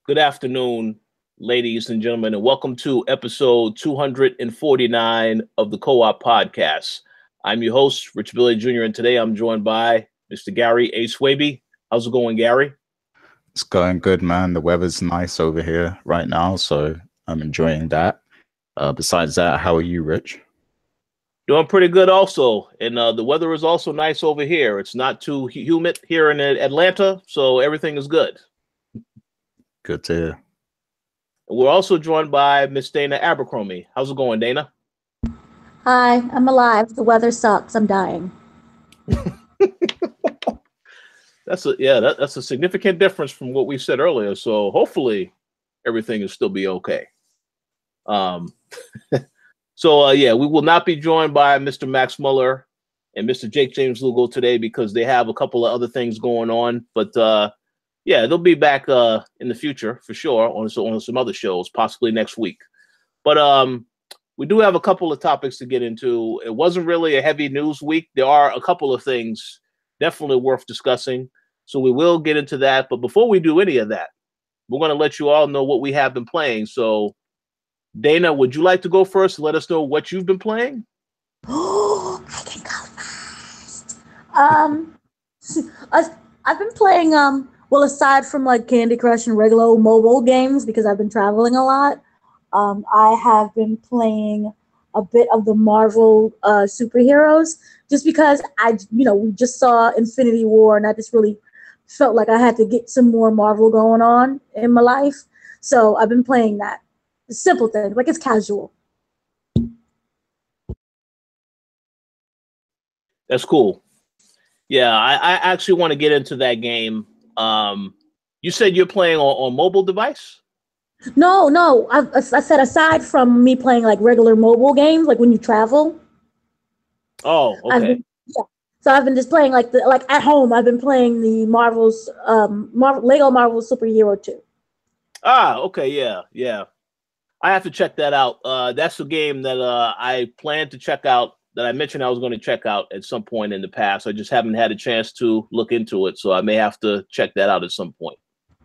Good afternoon, ladies and gentlemen, and welcome to episode 249 of the Co-op Podcast. I'm your host, Rich Billy Jr., and today I'm joined by Mr. Gary A. Swaby. How's it going, Gary? It's going good, man. The weather's nice over here right now, so I'm enjoying that. Besides that, how are you, Rich? Doing pretty good also, and the weather is also nice over here. It's not too humid here in Atlanta, so everything is good. Good to hear. We're also joined by Miss Dana Abercrombie. How's it going, Dana? Hi, I'm alive. The weather sucks. I'm dying. That's a significant difference from what we said earlier. So hopefully everything will still be okay. We will not be joined by Mr. Max Muller and Mr. Jake James Lugo today because they have a couple of other things going on. But they'll be back in the future for sure on some other shows, possibly next week. But we do have a couple of topics to get into. It wasn't really a heavy news week. There are a couple of things definitely worth discussing. So we will get into that. But before we do any of that, we're going to let you all know what we have been playing. So, Dana, would you like to go first? Let us know what you've been playing. Oh, I can go first. I've been playing, aside from like Candy Crush and regular mobile games, because I've been traveling a lot, I have been playing a bit of the Marvel superheroes, just because we just saw Infinity War, and I just really felt like I had to get some more Marvel going on in my life. So I've been playing that. Simple thing, like it's casual. That's cool. Yeah, I actually want to get into that game. You said you're playing on mobile device? No. I said aside from me playing like regular mobile games, like when you travel. Oh, okay. So I've been just playing like at home. I've been playing the Marvel's Lego Marvel Superhero 2. Ah, okay, yeah. I have to check that out. That's a game that I plan to check out, that I mentioned I was going to check out at some point in the past. I just haven't had a chance to look into it, so I may have to check that out at some point.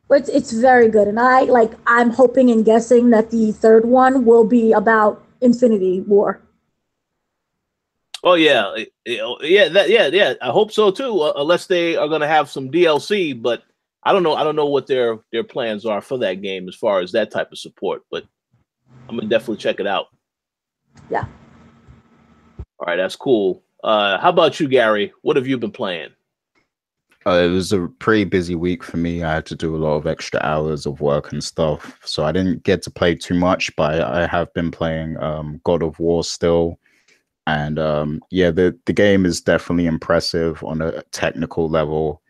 But it's very good, and I'm hoping and guessing that the third one will be about Infinity War. Oh yeah. I hope so too. Unless they are going to have some DLC, but I don't know what their plans are for that game as far as that type of support. But I'm gonna definitely check it out. Yeah. All right, that's cool. How about you, Gary? What have you been playing? It was a pretty busy week for me. I had to do a lot of extra hours of work and stuff, so I didn't get to play too much. But I have been playing God of War still. And the game is definitely impressive on a technical level.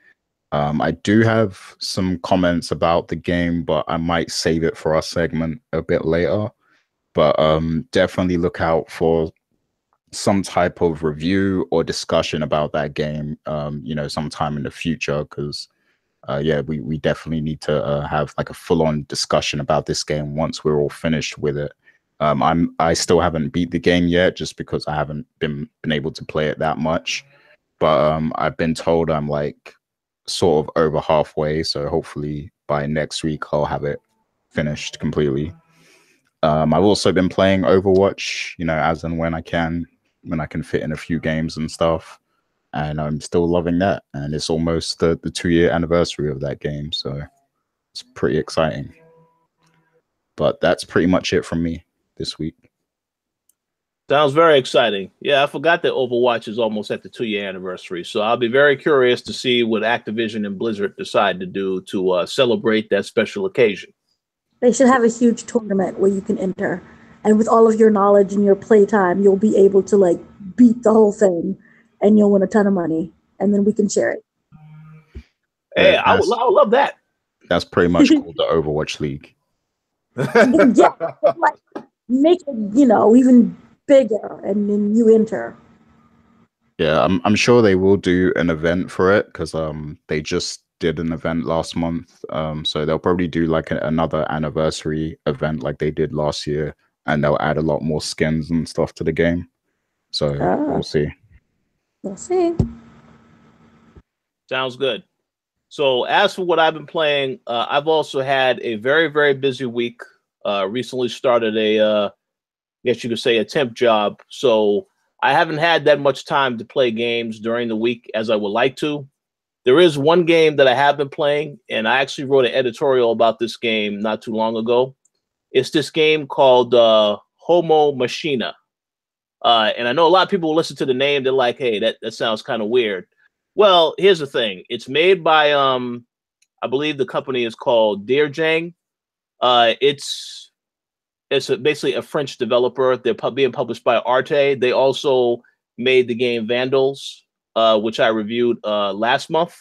I do have some comments about the game, but I might save it for our segment a bit later. But definitely look out for some type of review or discussion about that game, sometime in the future, because we definitely need to have like a full-on discussion about this game once we're all finished with it. I still haven't beat the game yet, just because I haven't been able to play it that much. But I've been told I'm like sort of over halfway, so hopefully by next week I'll have it finished completely. I've also been playing Overwatch, as and when I can fit in a few games and stuff, and I'm still loving that. And it's almost the 2-year anniversary of that game, so it's pretty exciting. But that's pretty much it from me this week. Sounds very exciting. Yeah, I forgot that Overwatch is almost at the 2-year anniversary. So I'll be very curious to see what Activision and Blizzard decide to do to celebrate that special occasion. They should have a huge tournament where you can enter. And with all of your knowledge and your playtime, you'll be able to like beat the whole thing, and you'll win a ton of money. And then we can share it. Hey, I would love that. That's pretty much called the Overwatch League. Yeah, like make it, even bigger, and then you enter. Yeah, I'm sure they will do an event for it, because they just did an event last month. So they'll probably do like another anniversary event like they did last year, and they'll add a lot more skins and stuff to the game. So we'll see. We'll see. Sounds good. So as for what I've been playing, I've also had a very, very busy week. Recently started I guess you could say, a temp job. So I haven't had that much time to play games during the week as I would like to. There is one game that I have been playing, and I actually wrote an editorial about this game not too long ago. It's this game called Homo Machina. And I know a lot of people will listen to the name. They're like, hey, that sounds kind of weird. Well, here's the thing. It's made by, I believe the company is called Deerjang. It's basically a French developer. They're being published by Arte. They also made the game Vandals, which I reviewed last month.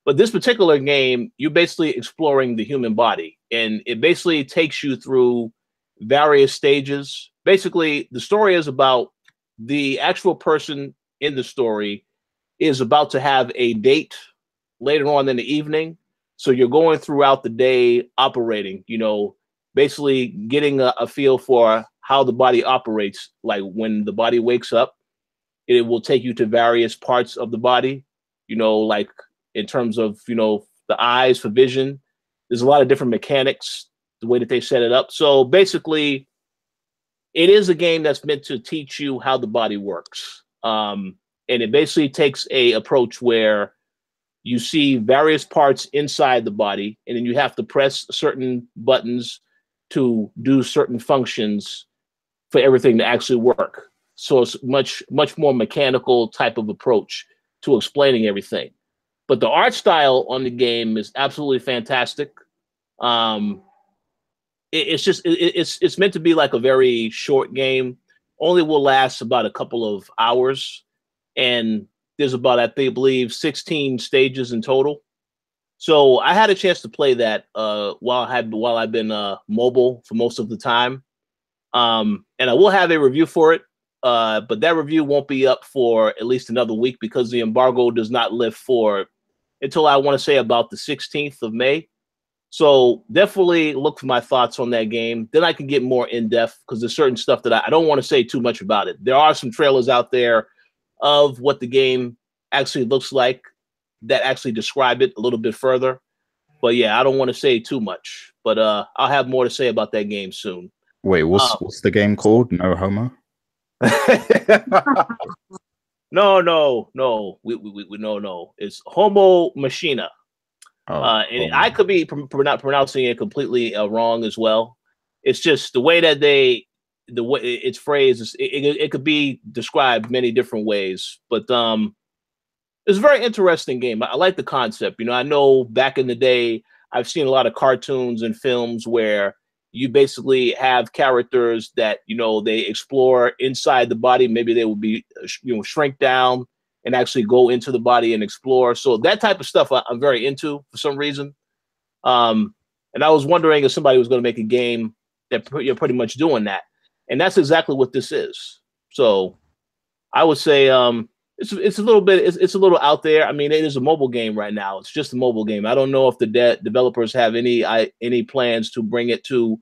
But this particular game, you're basically exploring the human body, and it basically takes you through various stages. Basically, the story is about the actual person in the story is about to have a date later on in the evening. So you're going throughout the day operating, basically getting a feel for how the body operates. Like when the body wakes up, it will take you to various parts of the body, like in terms of, the eyes for vision. There's a lot of different mechanics, the way that they set it up. So basically, it is a game that's meant to teach you how the body works. And it basically takes a approach where you see various parts inside the body, and then you have to press certain buttons to do certain functions for everything to actually work. So it's much more mechanical type of approach to explaining everything. But the art style on the game is absolutely fantastic. It's meant to be like a very short game. Only will last about a couple of hours, and there's about, I believe, 16 stages in total. So I had a chance to play that while I've been mobile for most of the time, and I will have a review for it. But that review won't be up for at least another week because the embargo does not lift until I want to say about the 16th of May. So definitely look for my thoughts on that game. Then I can get more in-depth because there's certain stuff that I don't want to say too much about it. There are some trailers out there of what the game actually looks like that actually describe it a little bit further. But yeah, I don't want to say too much. But I'll have more to say about that game soon. Wait, what's the game called? No Homo? No. No. It's Homo Machina. And I could be pronouncing it completely wrong as well. It's just the way that the way it's phrased. It could be described many different ways. But it's a very interesting game. I like the concept. I know back in the day, I've seen a lot of cartoons and films where you basically have characters that, they explore inside the body. Maybe they would be, shrink down and actually go into the body and explore. So that type of stuff I'm very into for some reason. And I was wondering if somebody was going to make a game that you're pretty much doing that. And that's exactly what this is. So I would say it's a little out there. I mean, it is a mobile game right now. It's just a mobile game. I don't know if the developers have any plans to bring it to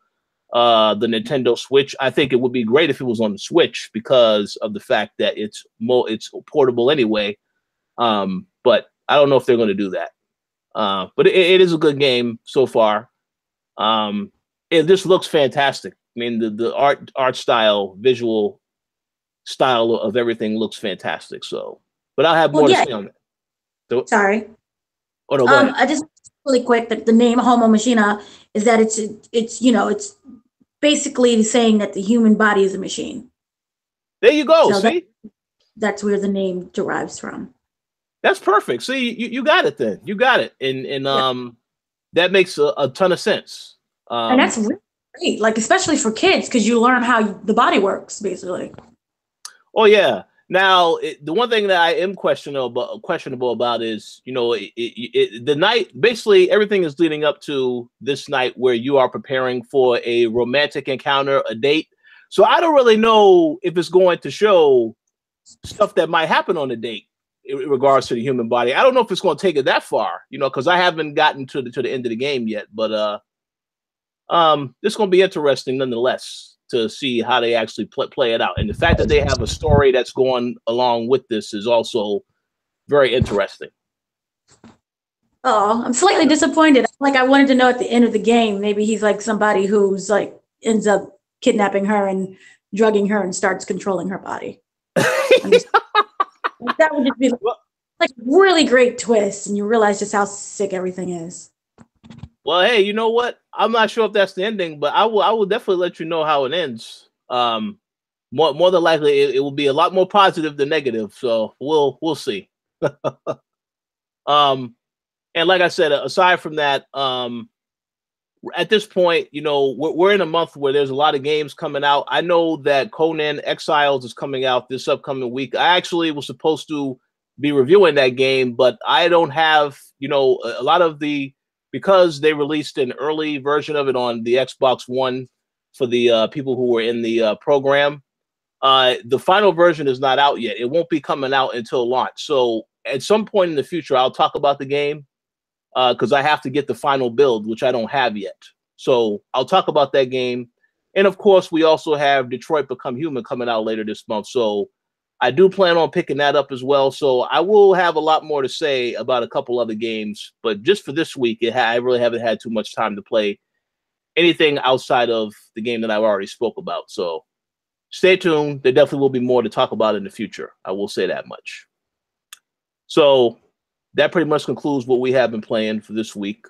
the Nintendo Switch. I think it would be great if it was on the Switch because of the fact that it's portable anyway. But I don't know if they're going to do that. But it is a good game so far. It just looks fantastic. I mean, the art style, visual style of everything looks fantastic. So, but I'll have more to say on that. So, sorry. Oh no, go ahead. I just really quick that the name Homo Machina is that it's basically saying that the human body is a machine. There you go. So see, that's where the name derives from. That's perfect. See, you got it then. You got it, and that makes a ton of sense. And that's really great, like especially for kids, because you learn how the body works, basically. Oh yeah. Now, the one thing that I am questionable about is, the night. Basically, everything is leading up to this night where you are preparing for a romantic encounter, a date. So I don't really know if it's going to show stuff that might happen on the date in regards to the human body. I don't know if it's going to take it that far, because I haven't gotten to the end of the game yet. But it's going to be interesting nonetheless to see how they actually play it out. And the fact that they have a story that's going along with this is also very interesting. Oh, I'm slightly disappointed. Like I wanted to know at the end of the game, maybe he's like somebody who's like ends up kidnapping her and drugging her and starts controlling her body. Just, that would just be like really great twist, and you realize just how sick everything is. Well, hey, you know what? I'm not sure if that's the ending, but I will definitely let you know how it ends. More than likely, it will be a lot more positive than negative. So we'll see. And like I said, aside from that, at this point, you know, we're in a month where there's a lot of games coming out. I know that Conan Exiles is coming out this upcoming week. I actually was supposed to be reviewing that game, but I don't have, you know, a lot of the, because they released an early version of it on the Xbox One for the people who were in the program. The final version is not out yet. It won't be coming out until launch. So at some point in the future, I'll talk about the game because I have to get the final build, which I don't have yet. So I'll talk about that game. And of course, we also have Detroit Become Human coming out later this month. So I do plan on picking that up as well. So I will have a lot more to say about a couple other games. But just for this week, I really haven't had too much time to play anything outside of the game that I've already spoke about. So stay tuned. There definitely will be more to talk about in the future. I will say that much. So that pretty much concludes what we have been playing for this week.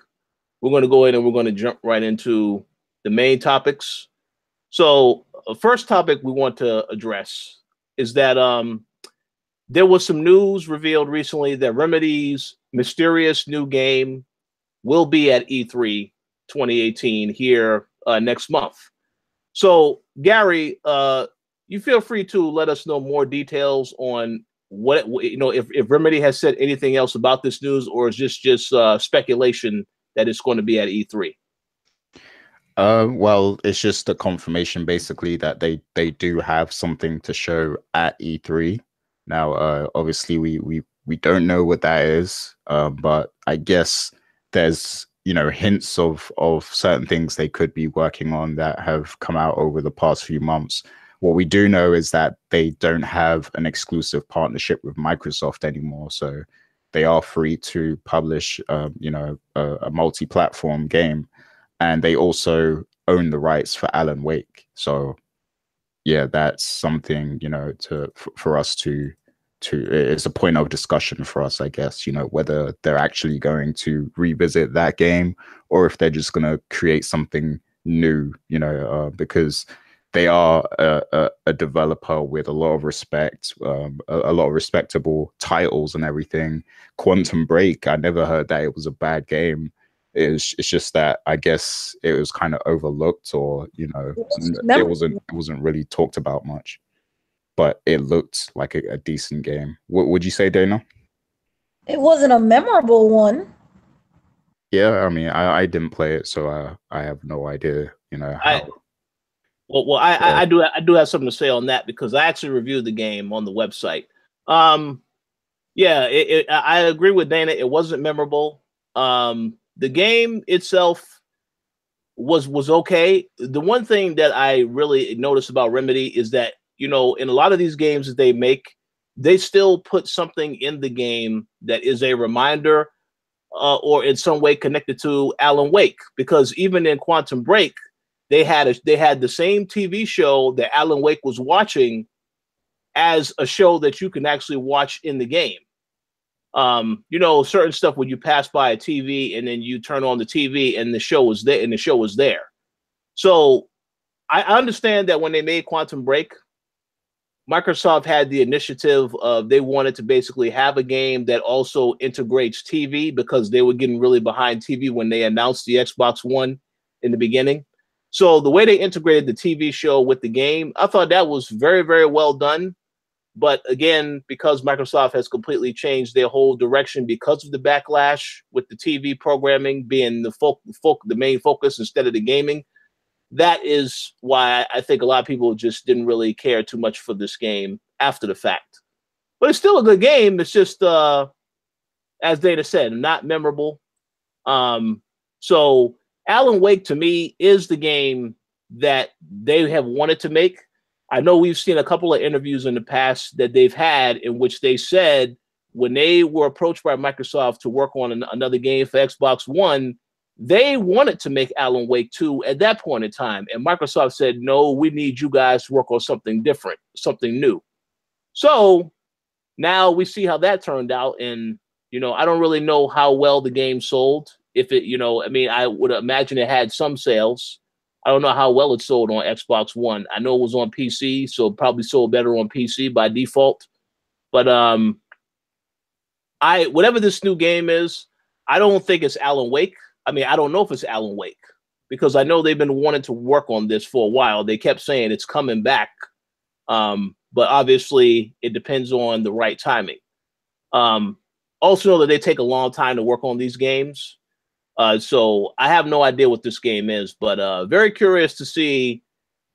We're going to go in and we're going to jump right into the main topics. So first topic we want to address is that there was some news revealed recently that Remedy's mysterious new game will be at E3 2018 here next month. So Gary, you feel free to let us know more details on what, you know, if Remedy has said anything else about this news, or is this just speculation that it's going to be at E3? Well, it's just a confirmation basically that they do have something to show at E3. Now, obviously we don't know what that is, but I guess there's, you know, hints of certain things they could be working on that have come out over the past few months. What we do know is that they don't have an exclusive partnership with Microsoft anymore, so they are free to publish, you know, a multi-platform game, and they also own the rights for Alan Wake. So, yeah, that's something, you know, for us to it's a point of discussion for us, I guess, you know, whether they're actually going to revisit that game or if they're just going to create something new, you know, because they are a developer with a lot of respect, a lot of respectable titles and everything. Quantum Break, I never heard that it was a bad game. It's just that I guess it was kind of overlooked, or, you know, it wasn't really talked about much. But it looked like a decent game. What would you say, Dana? It wasn't a memorable one. Yeah, I mean, I didn't play it, so I have no idea, you know, how. I do have something to say on that, because I actually reviewed the game on the website. Yeah, I agree with Dana. It wasn't memorable. The game itself was okay. The one thing that I really noticed about Remedy is that, you know, in a lot of these games that they make, they still put something in the game that is a reminder or in some way connected to Alan Wake, because even in Quantum Break, they had the same TV show that Alan Wake was watching as a show that you can actually watch in the game. You know, certain stuff when you pass by a TV and then you turn on the TV and the show was there, and the show was there. So I understand that when they made Quantum Break, Microsoft had the initiative of, they wanted to basically have a game that also integrates TV, because they were getting really behind TV when they announced the Xbox One in the beginning. So the way they integrated the TV show with the game, I thought that was very, very well done. But again, because Microsoft has completely changed their whole direction because of the backlash with the TV programming being the main focus instead of the gaming, that is why I think a lot of people just didn't really care too much for this game after the fact. But it's still a good game. It's just, as Dana said, not memorable. So Alan Wake, to me, is the game that they have wanted to make. I know we've seen a couple of interviews in the past that they've had in which they said when they were approached by Microsoft to work on another game for Xbox One, they wanted to make Alan Wake 2 at that point in time. And Microsoft said, no, we need you guys to work on something different, something new. So now we see how that turned out. And, you know, I don't really know how well the game sold. If it, you know, I mean, I would imagine it had some sales. I don't know how well it sold on Xbox One. I know it was on PC, so it probably sold better on PC by default. But whatever this new game is, I don't think it's Alan Wake. I mean, I don't know if it's Alan Wake because I know they've been wanting to work on this for a while. They kept saying it's coming back. But obviously it depends on the right timing. Also know that they take a long time to work on these games. So I have no idea what this game is, but very curious to see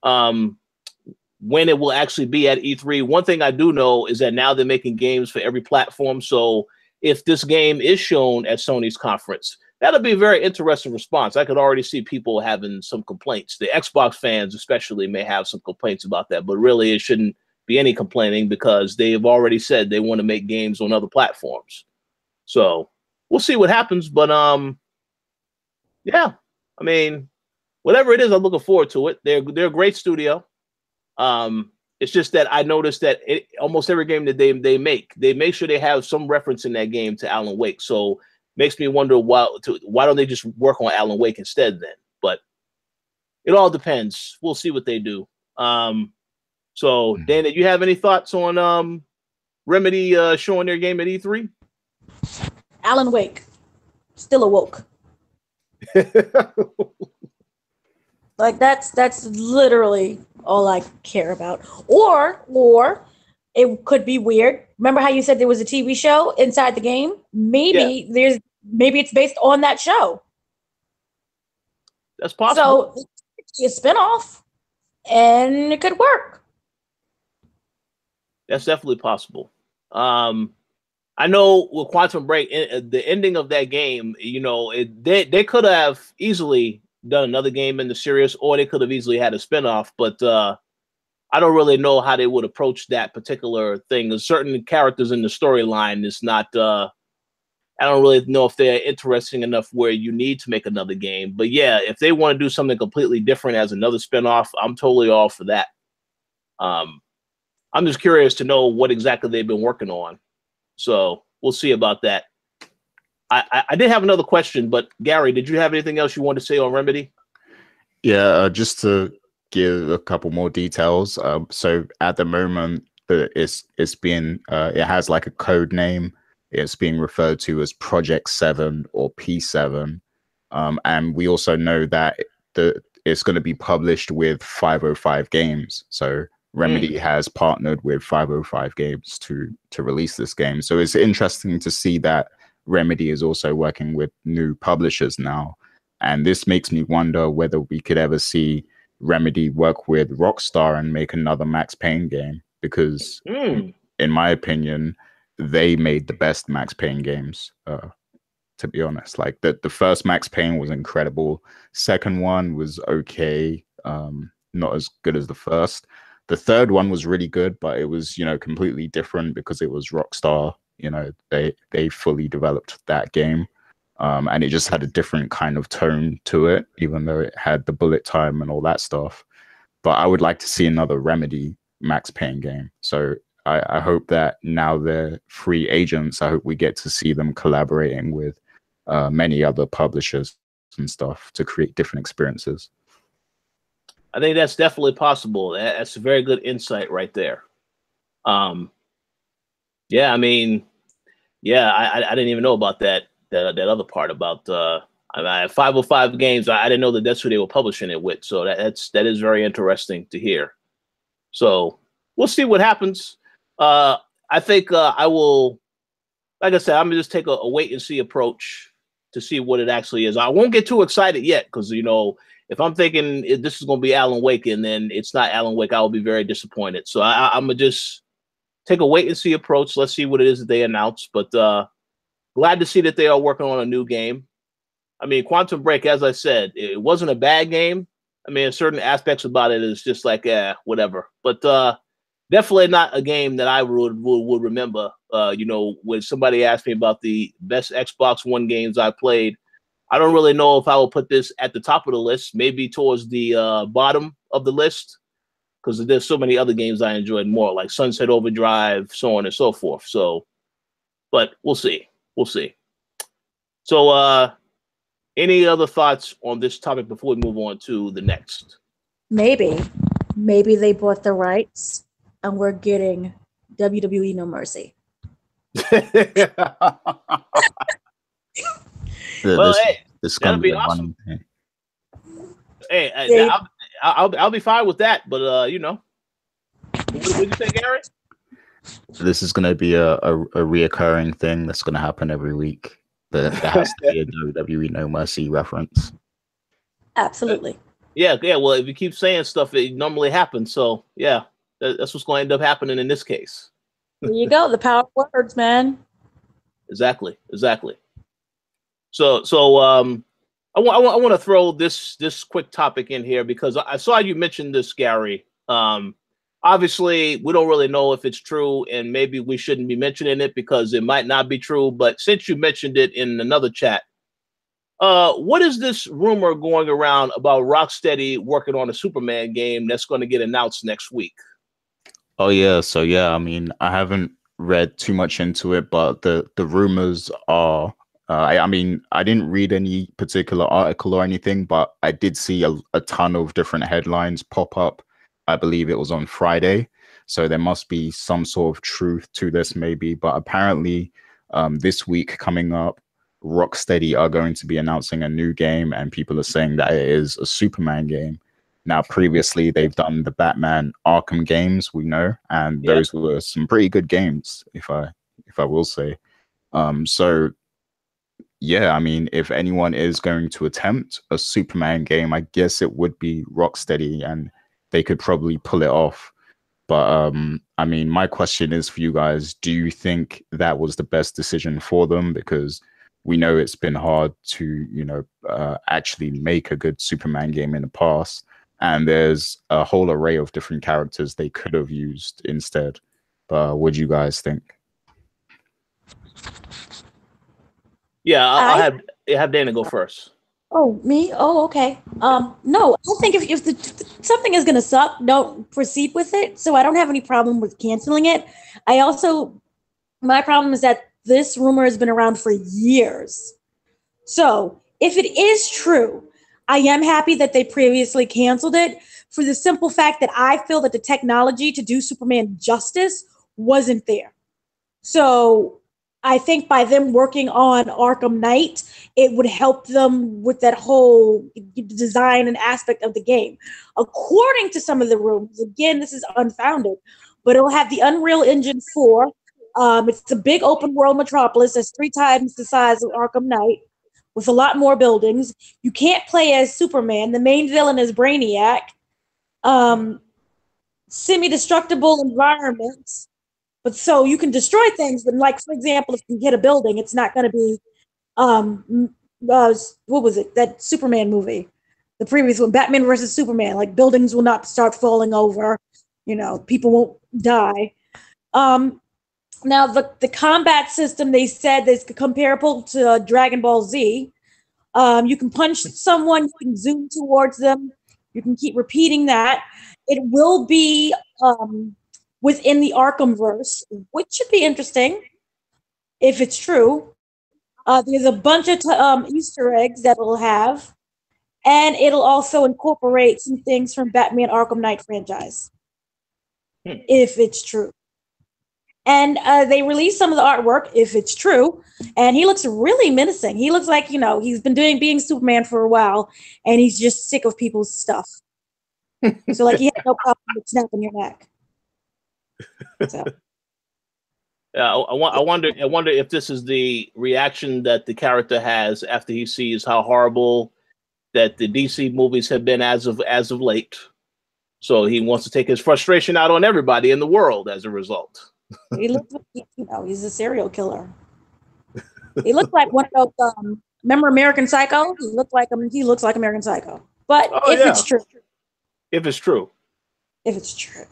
when it will actually be at E3. One thing I do know is that now they're making games for every platform. So if this game is shown at Sony's conference, that'll be a very interesting response. I could already see people having some complaints. The Xbox fans especially may have some complaints about that, but really it shouldn't be any complaining because they have already said they want to make games on other platforms. So we'll see what happens. But yeah, I mean, whatever it is, I'm looking forward to it. They're a great studio. It's just that I noticed that almost every game that they make sure they have some reference in that game to Alan Wake. So makes me wonder why don't they just work on Alan Wake instead then? But it all depends. We'll see what they do. So Dan, did you have any thoughts on Remedy showing their game at E3? Alan Wake, still awoke. Like that's literally all I care about. Or it could be weird. Remember how you said there was a TV show inside the game? Maybe maybe it's based on that show. That's possible. So it's a spinoff, and it could work. That's definitely possible. I know with Quantum Break, the ending of that game, you know, they could have easily done another game in the series, or they could have easily had a spinoff, but I don't really know how they would approach that particular thing. There's certain characters in the storyline is not, I don't really know if they're interesting enough where you need to make another game. But yeah, if they want to do something completely different as another spinoff, I'm totally all for that. I'm just curious to know what exactly they've been working on. So we'll see about that. I did have another question, but Gary, did you have anything else you wanted to say on Remedy? Yeah, just to give a couple more details. So at the moment, it's being it has like a code name. It's being referred to as Projekt 7 or P7, and we also know that it's going to be published with 505 Games. So Remedy has partnered with 505 Games to release this game. So it's interesting to see that Remedy is also working with new publishers now. And this makes me wonder whether we could ever see Remedy work with Rockstar and make another Max Payne game. Because in my opinion, they made the best Max Payne games, to be honest. Like the first Max Payne was incredible. Second one was okay, not as good as the first. The third one was really good, but it was, you know, completely different because it was Rockstar. You know, they fully developed that game, and it just had a different kind of tone to it, even though it had the bullet time and all that stuff. But I would like to see another Remedy Max Payne game. So I hope that now they're free agents, I hope we get to see them collaborating with many other publishers and stuff to create different experiences. I think that's definitely possible. That's a very good insight right there. Yeah, I mean, yeah, I didn't even know about that other part about 505 Games. I didn't know that that's who they were publishing it with. So that is very interesting to hear. So we'll see what happens. I think I will, like I said, I'm gonna just take a wait and see approach to see what it actually is. I won't get too excited yet because, you know, if I'm thinking this is going to be Alan Wake and then it's not Alan Wake, I will be very disappointed. So I'm going to just take a wait and see approach. Let's see what it is that they announce. But glad to see that they are working on a new game. I mean, Quantum Break, as I said, it wasn't a bad game. I mean, certain aspects about it is just like, whatever. But definitely not a game that I would remember. You know, when somebody asked me about the best Xbox One games I played, I don't really know if I will put this at the top of the list, maybe towards the bottom of the list, because there's so many other games I enjoyed more, like Sunset Overdrive, so on and so forth. So, but we'll see. We'll see. So, any other thoughts on this topic before we move on to the next? Maybe they bought the rights and we're getting WWE No Mercy. Well, this that'll be awesome. Hey, I'll be fine with that. But you know, what did you say, Gary? This is going to be a reoccurring thing that's going to happen every week. There has to be a WWE No Mercy reference. Absolutely. Yeah. Well, if you keep saying stuff, it normally happens. So yeah, that's what's going to end up happening in this case. There you go. The power of words, man. Exactly. So I want to throw this quick topic in here because I saw you mention this, Gary. Obviously, we don't really know if it's true, and maybe we shouldn't be mentioning it because it might not be true. But since you mentioned it in another chat, what is this rumor going around about Rocksteady working on a Superman game that's going to get announced next week? Oh yeah, so yeah, I mean, I haven't read too much into it, but the rumors are. I mean, I didn't read any particular article or anything, but I did see a ton of different headlines pop up. I believe it was on Friday, so there must be some sort of truth to this, maybe. But apparently, this week coming up, Rocksteady are going to be announcing a new game, and people are saying that it is a Superman game. Now, previously, they've done the Batman Arkham games, we know, and those were some pretty good games, if I will say. So, yeah, I mean, if anyone is going to attempt a Superman game, I guess it would be Rocksteady, and they could probably pull it off. But, I mean, my question is for you guys, do you think that was the best decision for them? Because we know it's been hard to, you know, actually make a good Superman game in the past. And there's a whole array of different characters they could have used instead. But what do you guys think? Yeah, I'll have Dana go first. Oh, me? Oh, okay. No, I think if something is going to suck, don't proceed with it. So I don't have any problem with canceling it. My problem is that this rumor has been around for years. So if it is true, I am happy that they previously canceled it for the simple fact that I feel that the technology to do Superman justice wasn't there. So I think by them working on Arkham Knight, it would help them with that whole design and aspect of the game. According to some of the rumors, again, this is unfounded, but it'll have the Unreal Engine 4. It's a big open world metropolis that's 3 times the size of Arkham Knight, with a lot more buildings. You can't play as Superman. The main villain is Brainiac. Semi-destructible environments. But so you can destroy things, but like, for example, if you hit a building, it's not going to be, what was it? That Superman movie, the previous one, Batman versus Superman. Like, buildings will not start falling over. You know, people won't die. Now, the combat system, they said, is comparable to Dragon Ball Z. You can punch someone, you can zoom towards them, you can keep repeating that. It will be within the Arkhamverse, which should be interesting if it's true. There's a bunch of Easter eggs that it'll have, and it'll also incorporate some things from Batman Arkham Knight franchise, if it's true. And they released some of the artwork, if it's true, and he looks really menacing. He looks like, you know, he's been being Superman for a while, and he's just sick of people's stuff. So, like, he had no problem with snapping your neck. So. Yeah, I wonder if this is the reaction that the character has after he sees how horrible that the DC movies have been as of late. So he wants to take his frustration out on everybody in the world as a result. He looks like, you know, he's a serial killer. He looks like one of those. Remember American Psycho? He looks like American Psycho. But it's true. If it's true. If it's true.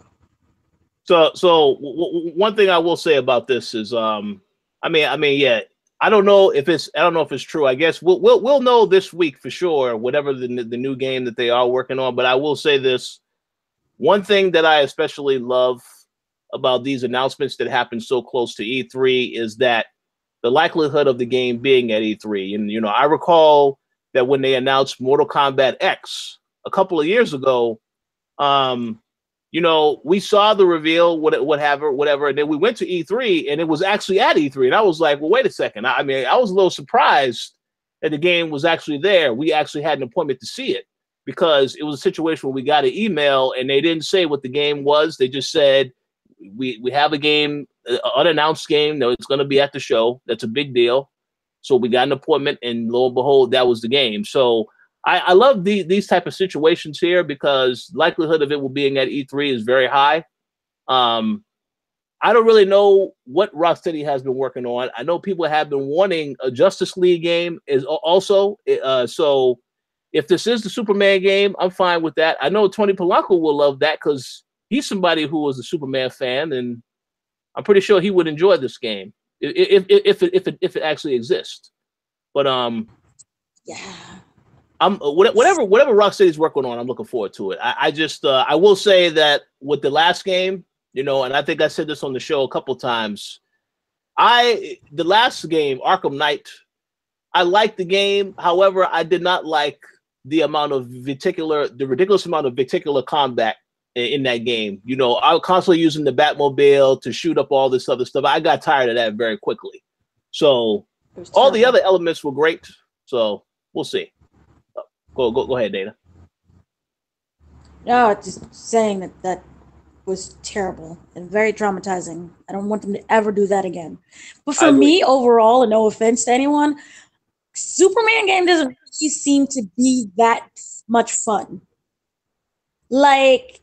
One thing I will say about this is, yeah, I don't know if it's true. I guess we'll know this week for sure, whatever the new game that they are working on. But I will say this: one thing that I especially love about these announcements that happen so close to E3 is that the likelihood of the game being at E3. And I recall that when they announced Mortal Kombat X a couple of years ago, we saw the reveal, whatever, and then we went to E3, and it was actually at E3, and I was like, well, wait a second. I was a little surprised that the game was actually there. We actually had an appointment to see it because it was a situation where we got an email, and they didn't say what the game was. They just said, we have a game, an unannounced game. No, it's going to be at the show. That's a big deal. So we got an appointment, and lo and behold, that was the game. So I love these type of situations here because likelihood of it being at E3 is very high. I don't really know what Rocksteady has been working on. I know people have been wanting a Justice League game is also. So if this is the Superman game, I'm fine with that. I know Tony Polanco will love that because he's somebody who was a Superman fan, and I'm pretty sure he would enjoy this game if it actually exists. But yeah. Whatever Rocksteady's working on, I'm looking forward to it. I will say that with the last game, and I think I said this on the show a couple times. The last game, Arkham Knight, I liked the game. However, I did not like the ridiculous amount of particular combat in that game. I was constantly using the Batmobile to shoot up all this other stuff. I got tired of that very quickly. So all the other elements were great. So we'll see. Go ahead, Dana. No, just saying that was terrible and very traumatizing. I don't want them to ever do that again. But for me, overall, and no offense to anyone, Superman game doesn't really seem to be that much fun. Like,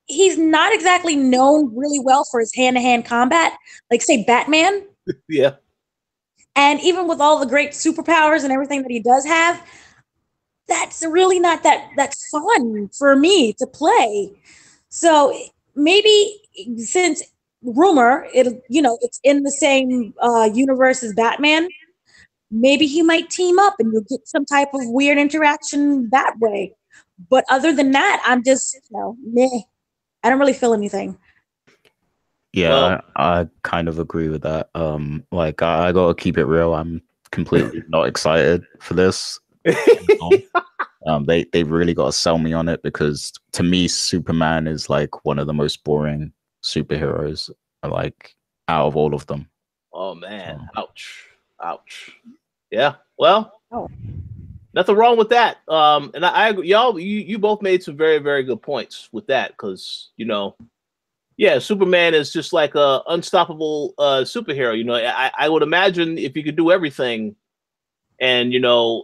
he's not exactly known really well for his hand-to-hand combat, like, say, Batman. Yeah. And even with all the great superpowers and everything that he does have, that's really not that's fun for me to play. So maybe since rumor it's in the same universe as Batman, maybe he might team up and you'll get some type of weird interaction that way. But other than that, I'm just meh. I don't really feel anything. Yeah, I kind of agree with that. Like I gotta keep it real. I'm completely not excited for this. They really got to sell me on it because to me Superman is like one of the most boring superheroes like out of all of them. Oh man, ouch. Yeah, well, nothing wrong with that. And I agree, y'all. You both made some very, very good points with that because Superman is just like a unstoppable superhero. I would imagine if you could do everything and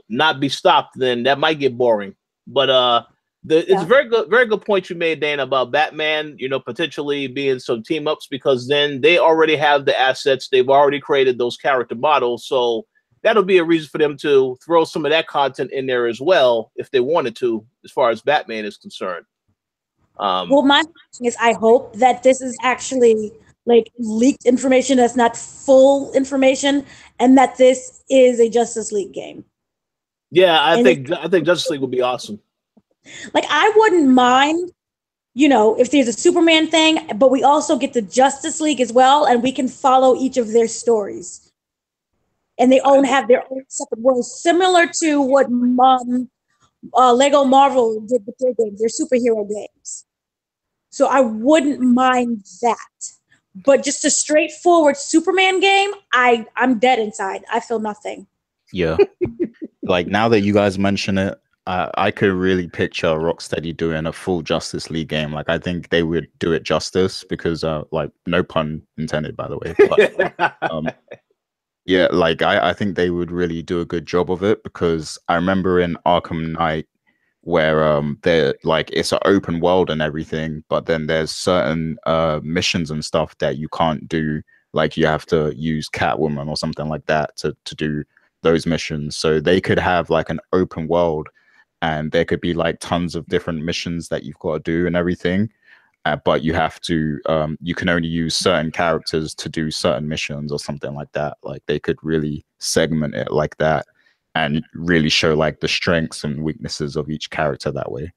not be stopped, then that might get boring. But it's a very good point you made, Dana, about Batman, potentially being some team ups because then they already have the assets, they've already created those character models, so that'll be a reason for them to throw some of that content in there as well if they wanted to, as far as Batman is concerned. Well, my thing is, I hope that this is actually like leaked information that's not full information, and that this is a Justice League game. Yeah, I think Justice League would be awesome. Like, I wouldn't mind, if there's a Superman thing, but we also get the Justice League as well, and we can follow each of their stories. And they have their own separate worlds, similar to what Lego Marvel did with their games, their superhero games. So I wouldn't mind that. But just a straightforward Superman game, I'm dead inside. I feel nothing. Yeah. Like, now that you guys mention it, I could really picture Rocksteady doing a full Justice League game. Like, I think they would do it justice because, like, no pun intended, by the way. But, yeah, like, I think they would really do a good job of it because I remember in Arkham Knight where they're like, it's an open world and everything, but then there's certain missions and stuff that you can't do. Like, you have to use Catwoman or something like that to do those missions. So they could have like an open world and there could be like tons of different missions that you've got to do and everything. but you have to you can only use certain characters to do certain missions or something like that. Like they could really segment it like that and really show like the strengths and weaknesses of each character that way.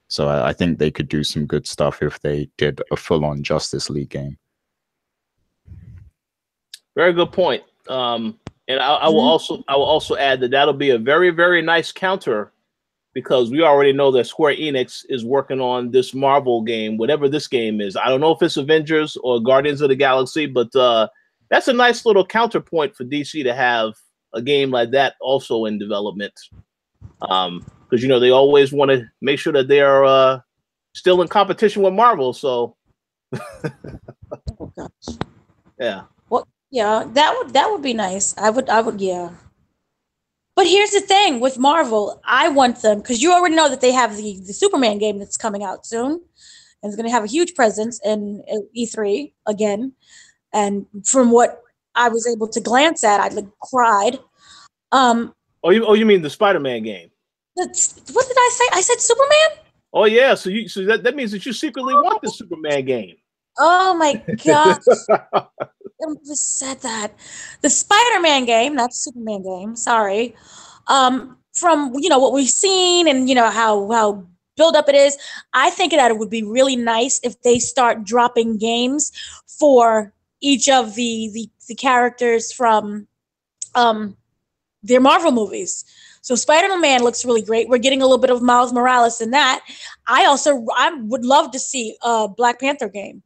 So I think they could do some good stuff if they did a full-on Justice League game. Very good point. And I will also add that that'll be a very, very nice counter, because we already know that Square Enix is working on this Marvel game, whatever this game is. I don't know if it's Avengers or Guardians of the Galaxy, but that's a nice little counterpoint for DC to have a game like that also in development. Because, you know, they always want to make sure that they are still in competition with Marvel. So, Oh gosh. yeah. Well, yeah, that would be nice. I would, yeah. But here's the thing with Marvel, I want them, because you already know that they have the Superman game that's coming out soon, and it's going to have a huge presence in E3 again. And from what I was able to glance at, I like cried. You mean the Spider-Man game? What did I say? I said Superman? Oh yeah, so that means that you secretly want the Superman game. Oh my gosh. I almost said that. The Spider-Man game, not the Superman game, sorry. From, you know, what we've seen and, you know, how build up it is, I think that it would be really nice if they start dropping games for each of the characters from their Marvel movies. So Spider-Man looks really great. We're getting a little bit of Miles Morales in that. I would love to see a Black Panther game.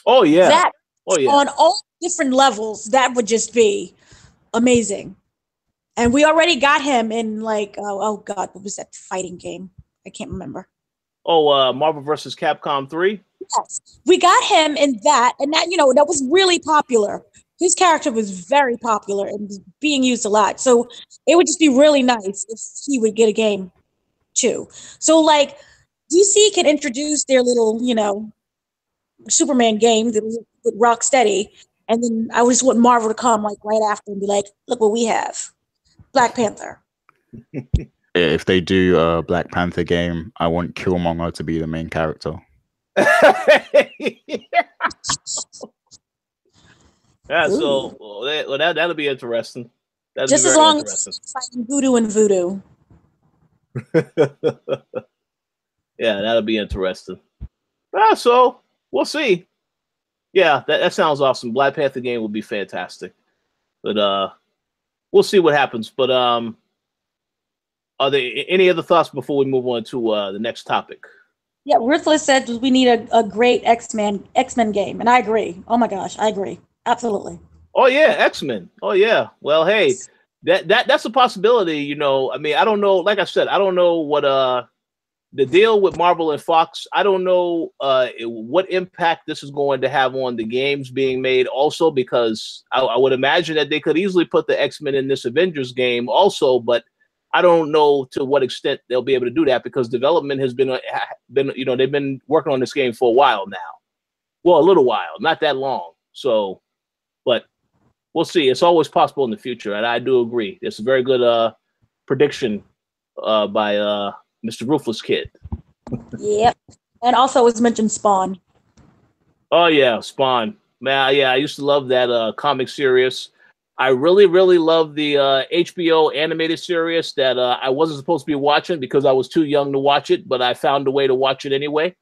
Oh yeah. On all different levels, that would just be amazing. And we already got him in like, oh God, what was that fighting game? I can't remember. Oh, Marvel vs. Capcom 3? Yes, we got him in that, and that, you know, that was really popular. His character was very popular and was being used a lot. So it would just be really nice if he would get a game too. So like DC can introduce their little, you know, Superman game with Rocksteady, and then I just want Marvel to come like right after and be like, look what we have. Black Panther. If they do a Black Panther game, I want Killmonger to be the main character. Yeah, so that'll be interesting. Just as long as it's fighting voodoo and voodoo. Yeah, that'll be interesting. So we'll see. Yeah, that sounds awesome. Black Panther game would be fantastic. But we'll see what happens. But are there any other thoughts before we move on to the next topic? Yeah, Ruthless said we need a great X-Men game, and I agree. Oh my gosh, I agree. Absolutely. Oh yeah, X-Men. Oh yeah. Well, hey, that's a possibility, you know. I mean, I don't know, like I said, I don't know what the deal with Marvel and Fox, I don't know what impact this is going to have on the games being made also, because I would imagine that they could easily put the X-Men in this Avengers game also, but I don't know to what extent they'll be able to do that, because development has been, you know, they've been working on this game for a while now. Well, a little while, not that long. So, but we'll see. It's always possible in the future, and I do agree. It's a very good prediction by Mr. Ruthless Kid. Yep. And also was mentioned Spawn. Oh yeah, Spawn. Man, yeah, I used to love that comic series. I really, really love the HBO animated series that I wasn't supposed to be watching because I was too young to watch it, but I found a way to watch it anyway.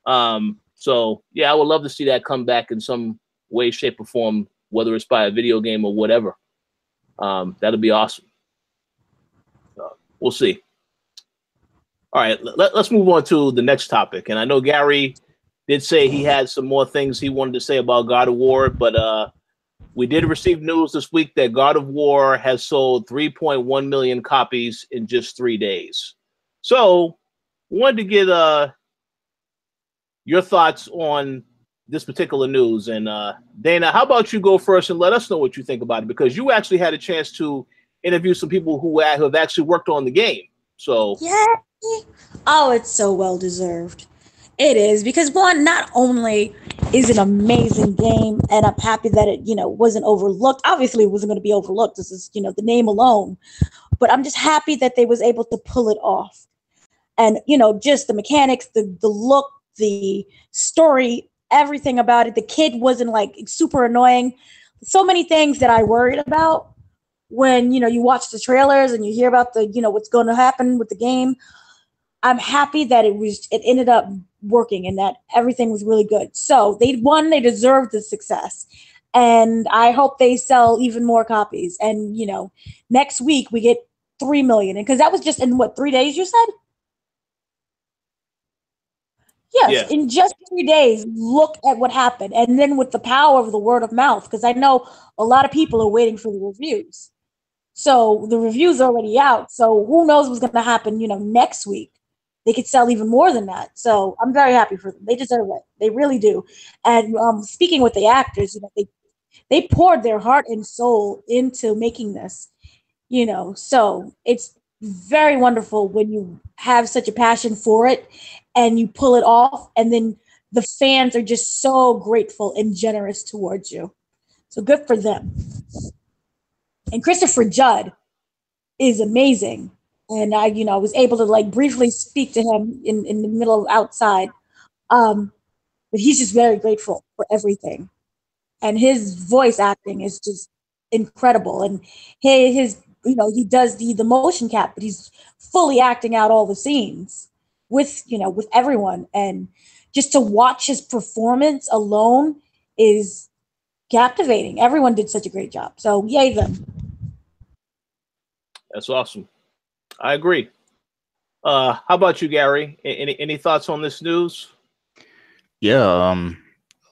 So yeah, I would love to see that come back in some way, shape, or form, whether it's by a video game or whatever. That'd be awesome. We'll see. All right, let's move on to the next topic. And I know Gary did say he had some more things he wanted to say about God of War, but we did receive news this week that God of War has sold 3.1 million copies in just 3 days. So, wanted to get your thoughts on this particular news. And Dana, how about you go first and let us know what you think about it, because you actually had a chance to interview some people who have actually worked on the game. So yeah. Oh, it's so well deserved. It is, because one, not only is it an amazing game, and I'm happy that it, you know, wasn't overlooked. Obviously, it wasn't going to be overlooked. This is, you know, the name alone. But I'm just happy that they was able to pull it off. And, you know, just the mechanics, the look, the story, everything about it. The kid wasn't like super annoying. So many things that I worried about when, you know, you watch the trailers and you hear about the, you know, what's going to happen with the game. I'm happy that it ended up working and that everything was really good. So they deserved the success. And I hope they sell even more copies. And, you know, next week we get 3 million. And because that was just in what, 3 days, you said? Yes, Yeah. in just 3 days, look at what happened. And then with the power of the word of mouth, because I know a lot of people are waiting for the reviews. So the review's already out. So who knows what's going to happen, you know, next week. They could sell even more than that. So I'm very happy for them. They deserve it. They really do. And speaking with the actors, you know, they poured their heart and soul into making this, you know. So it's very wonderful when you have such a passion for it and you pull it off, and then the fans are just so grateful and generous towards you. So good for them. And Christopher Judd is amazing. And I, you know, was able to like briefly speak to him in the middle of outside. But he's just very grateful for everything. And his voice acting is just incredible. And his you know, he does the motion cap, but he's fully acting out all the scenes with, you know, with everyone. And just to watch his performance alone is captivating. Everyone did such a great job. So yay them. That's awesome. I agree. How about you, Gary? Any thoughts on this news? Yeah.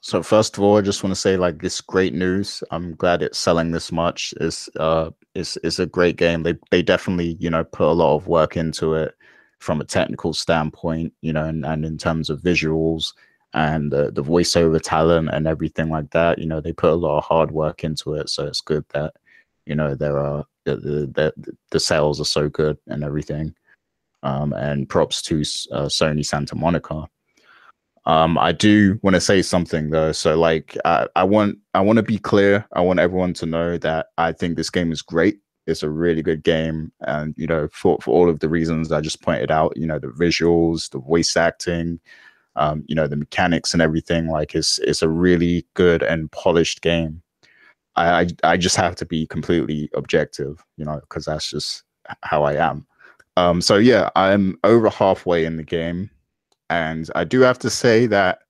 So first of all, I just want to say, like, this great news. I'm glad it's selling this much. It's a great game. They definitely, you know, put a lot of work into it from a technical standpoint, you know, and in terms of visuals and the voiceover talent and everything like that. You know, they put a lot of hard work into it. So it's good that, you know, there are the sales are so good and everything. And props to Sony Santa Monica. I do want to say something though. So like, I want to be clear. I want everyone to know that I think this game is great. It's a really good game, and you know, for all of the reasons I just pointed out, you know, the visuals, the voice acting, you know, the mechanics and everything. Like, it's a really good and polished game. I just have to be completely objective, you know, because that's just how I am. So yeah, I'm over halfway in the game, and I do have to say that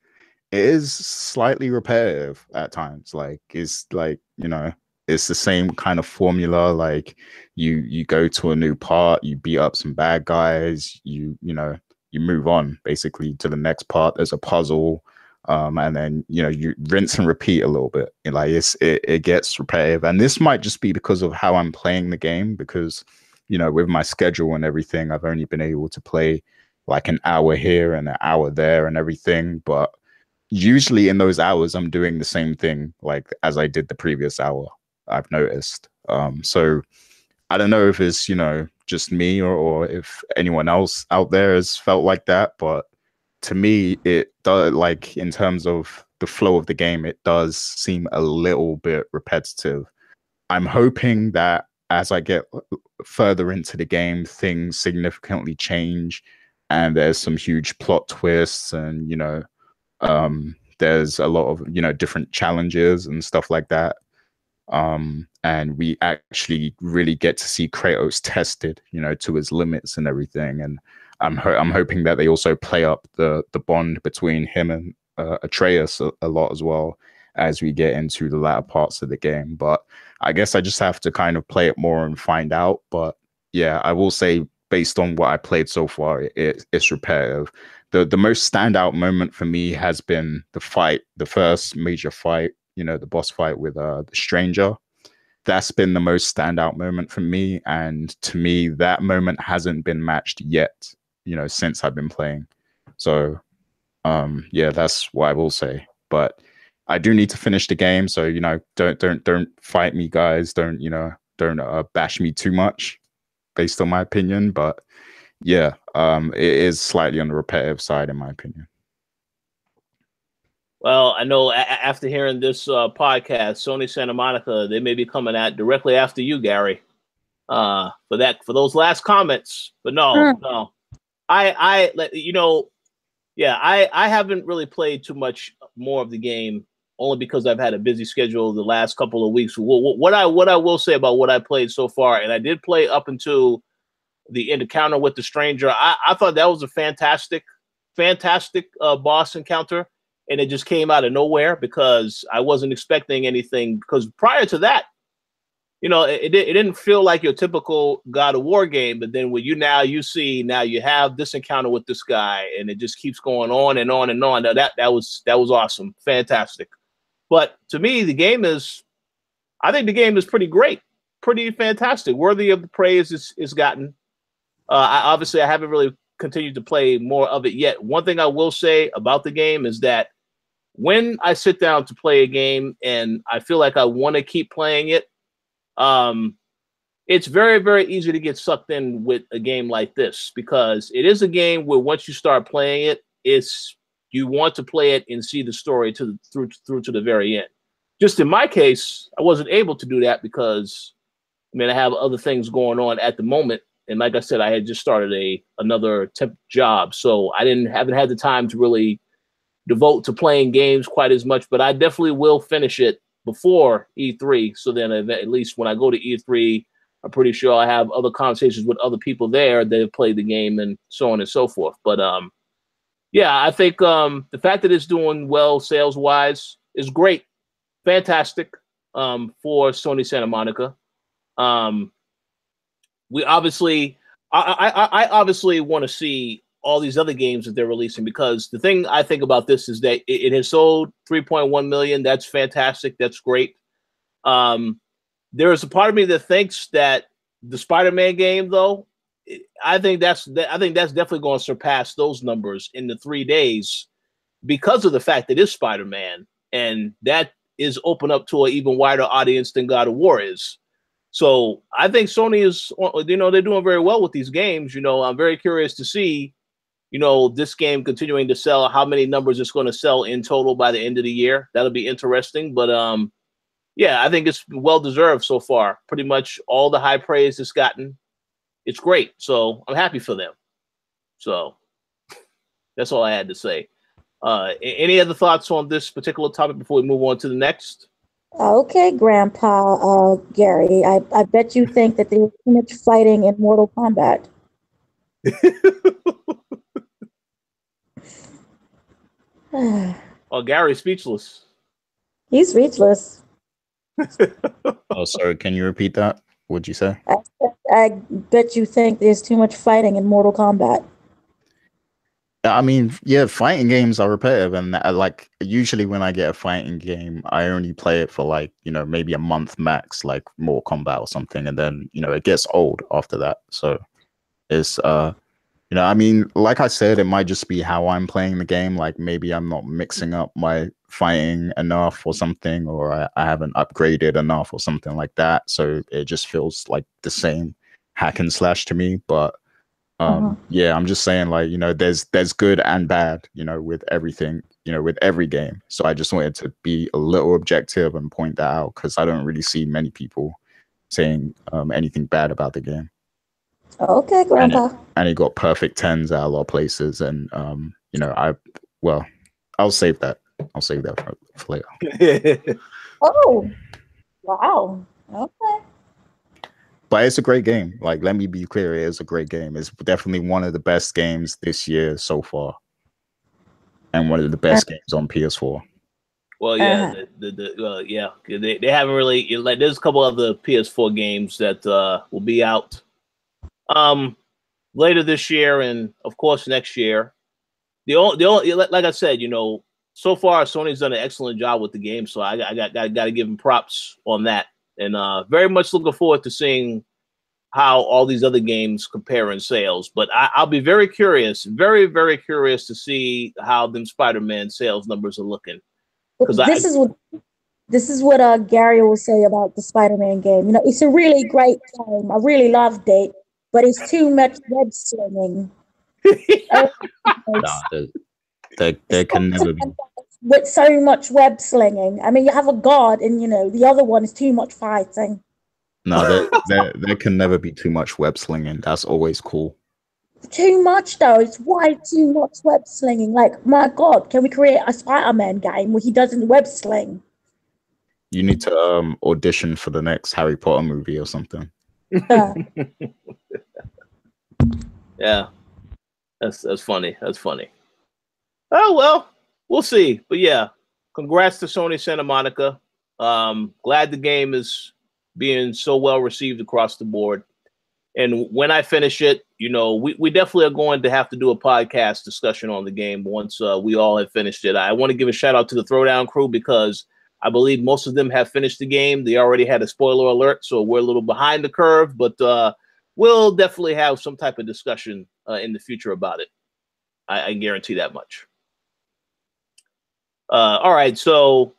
it is slightly repetitive at times. Like, it's like, you know, it's the same kind of formula. Like, you go to a new part, you beat up some bad guys, you know, you move on basically to the next part. There's a puzzle, and then, you know, you rinse and repeat a little bit. And like, it gets repetitive, and this might just be because of how I'm playing the game, because, you know, with my schedule and everything, I've only been able to play like an hour here and an hour there and everything. But usually in those hours, I'm doing the same thing like as I did the previous hour, I've noticed. So I don't know if it's, you know, just me or if anyone else out there has felt like that. But to me, it does, like, in terms of the flow of the game, it does seem a little bit repetitive. I'm hoping that as I get further into the game, things significantly change and there's some huge plot twists, and, you know, there's a lot of, you know, different challenges and stuff like that. And we actually really get to see Kratos tested, you know, to his limits and everything. And I'm hoping that they also play up the bond between him and Atreus a lot as well as we get into the latter parts of the game. But I guess I just have to kind of play it more and find out. But yeah, I will say, based on what I played so far, it's repetitive. The most standout moment for me has been the fight, the first major fight, you know, the boss fight with the stranger. That's been the most standout moment for me. And to me, that moment hasn't been matched yet, you know, since I've been playing. So yeah, that's what I will say. But I do need to finish the game. So, you know, don't fight me, guys. Don't bash me too much based on my opinion. But yeah, it is slightly on the repetitive side, in my opinion. Well, I know after hearing this podcast, Sony Santa Monica, they may be coming out directly after you, Gary, for those last comments. But no, I you know, Yeah, I haven't really played too much more of the game, only because I've had a busy schedule the last couple of weeks. What I will say about what I played so far, and I did play up until the encounter with the stranger. I thought that was a fantastic boss encounter, and it just came out of nowhere because I wasn't expecting anything. Because prior to that, you know, it didn't feel like your typical God of War game. But then when you have this encounter with this guy, and it just keeps going on and on and on. Now that was awesome, fantastic. But to me, I think the game is pretty great, pretty fantastic, worthy of the praise it's gotten. I haven't really continued to play more of it yet. One thing I will say about the game is that when I sit down to play a game and I feel like I want to keep playing it, it's very, very easy to get sucked in with a game like this, because it is a game where once you start playing it, you want to play it and see the story through to the very end. Just in my case, I wasn't able to do that because, I have other things going on at the moment. And like I said, I had just started another temp job, so I haven't had the time to really devote to playing games quite as much. But I definitely will finish it before E3. So then, at least when I go to E3, I'm pretty sure I have other conversations with other people there that have played the game and so on and so forth. But yeah, I think the fact that it's doing well sales wise is great, fantastic for Sony Santa Monica. We obviously, I obviously want to see all these other games that they're releasing, because the thing I think about this is that it has sold 3.1 million. That's fantastic. That's great. There is a part of me that thinks that the Spider-Man game, though, I think that's definitely going to surpass those numbers in the 3 days, because of the fact that it's Spider-Man, and that is open up to an even wider audience than God of War is. So I think Sony is, they're doing very well with these games. I'm very curious to see, this game continuing to sell, how many numbers it's going to sell in total by the end of the year. That'll be interesting. But yeah, I think it's well deserved so far. Pretty much all the high praise it's gotten. It's great. So I'm happy for them. So that's all I had to say. Any other thoughts on this particular topic before we move on to the next? Okay, Grandpa Gary, I bet you think that there's too much fighting in Mortal Kombat. Oh, Gary's speechless. He's speechless. Oh, sorry. Can you repeat that? What'd you say? I bet you think there's too much fighting in Mortal Kombat. Yeah, fighting games are repetitive, and usually when I get a fighting game, I only play it for maybe a month max, like Mortal Kombat or something, and then it gets old after that. So it's like I said, it might just be how I'm playing the game. Like maybe I'm not mixing up my fighting enough or something, or I haven't upgraded enough or something like that. So it just feels like the same hack and slash to me. But yeah, I'm just saying, there's good and bad, with everything, with every game. So I just wanted to be a little objective and point that out, because I don't really see many people saying anything bad about the game. Okay, Grandpa. And it got perfect 10s at a lot of places, and I'll save that. I'll save that for later. Oh, wow. Okay. But it's a great game. Let me be clear, it is a great game. It's definitely one of the best games this year so far, and one of the best games on PS4. Well, yeah, they haven't really there's a couple other PS4 games that will be out later this year, and of course next year. The only like I said, so far Sony's done an excellent job with the game, so I got to give them props on that. And very much looking forward to seeing how all these other games compare in sales. But I'll be very curious, very, very curious to see how them Spider-Man sales numbers are looking. Because this is what Gary will say about the Spider-Man game. It's a really great game. I really loved it, but it's too much web slinging. There can never be. With so much web slinging. You have a god, and the other one is too much fighting. No, there can never be too much web slinging. That's always cool. Too much though. It's way too much web slinging. Like, my God, can we create a Spider-Man game where he doesn't web sling? You need to audition for the next Harry Potter movie or something. Yeah, that's funny. That's funny. Oh well, we'll see. But yeah, congrats to Sony Santa Monica. Glad the game is being so well received across the board. And when I finish it, you know, we definitely are going to have to do a podcast discussion on the game once we all have finished it. I want to give a shout out to the Throwdown crew because I believe most of them have finished the game. They already had a spoiler alert, so we're a little behind the curve, but we'll definitely have some type of discussion in the future about it. I guarantee that much. All right, so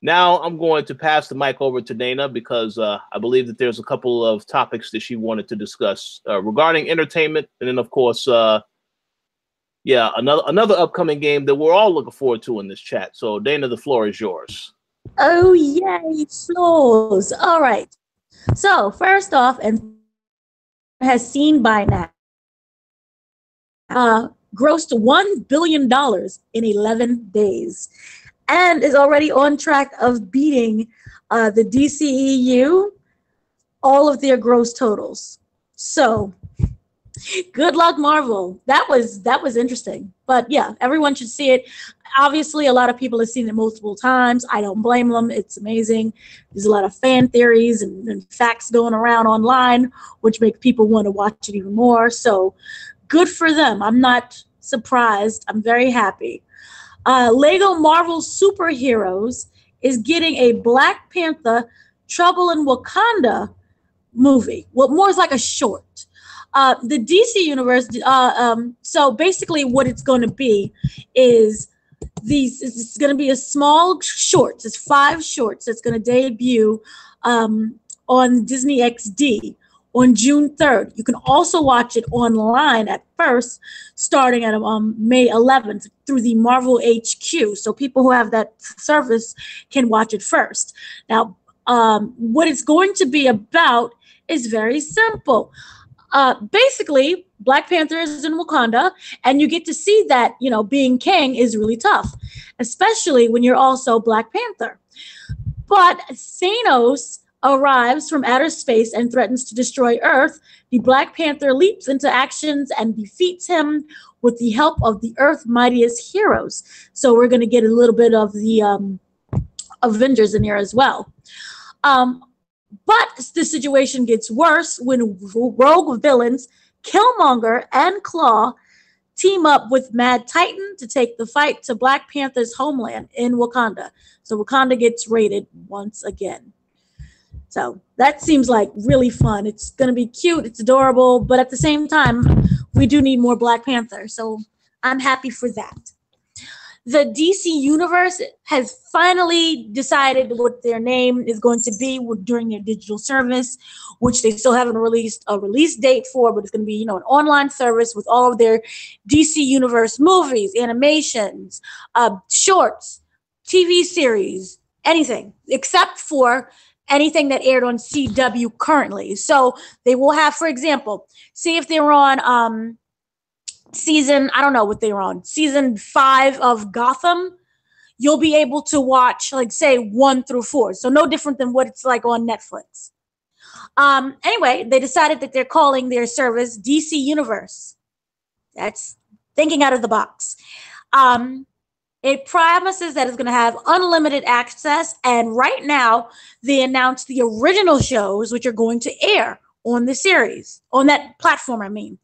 now I'm going to pass the mic over to Dana because I believe that there's a couple of topics that she wanted to discuss regarding entertainment. And then, of course, yeah, another upcoming game that we're all looking forward to in this chat. So, Dana, the floor is yours. Oh, yay, floors. All right. So, first off, and has seen by now, grossed $1 billion in 11 days. And is already on track of beating the DCEU, all of their gross totals. So, good luck, Marvel. That was interesting. But yeah, everyone should see it. Obviously, a lot of people have seen it multiple times. I don't blame them. It's amazing. There's a lot of fan theories and facts going around online, which make people want to watch it even more. So, good for them. I'm not surprised. I'm very happy. Lego Marvel Superheroes is getting a Black Panther Trouble in Wakanda movie. Well, more is like a short. The DC universe, so basically what it's going to be is it's going to be a small shorts. It's 5 shorts that's going to debut on Disney XD on June 3rd. You can also watch it online at first, starting at May 11th through the Marvel HQ. So people who have that service can watch it first. Now, what it's going to be about is very simple. Basically, Black Panther is in Wakanda, and you get to see that, you know, being king is really tough, especially when you're also Black Panther. But Thanos arrives from outer space and threatens to destroy Earth. The Black Panther leaps into actions and defeats him with the help of the Earth's mightiest heroes. So we're going to get a little bit of the Avengers in here as well. But the situation gets worse when rogue villains Killmonger and Claw team up with Mad Titan to take the fight to Black Panther's homeland in Wakanda. So Wakanda gets raided once again. So that seems like really fun. It's going to be cute. It's adorable. But at the same time, we do need more Black Panther. So I'm happy for that. The DC Universe has finally decided what their name is going to be during their digital service, which they still haven't released a release date for, but it's going to be, you know, an online service with all of their DC Universe movies, animations, shorts, TV series, anything, except for anything that aired on CW currently. So they will have, for example, see if they were on season, I don't know what they were on, season 5 of Gotham, you'll be able to watch, like, say, 1 through 4. So no different than what it's like on Netflix. Anyway, they decided that they're calling their service DC Universe. That's thinking out of the box. It promises that it's going to have unlimited access. And right now, they announced the original shows, which are going to air on the series, on that platform, I mean.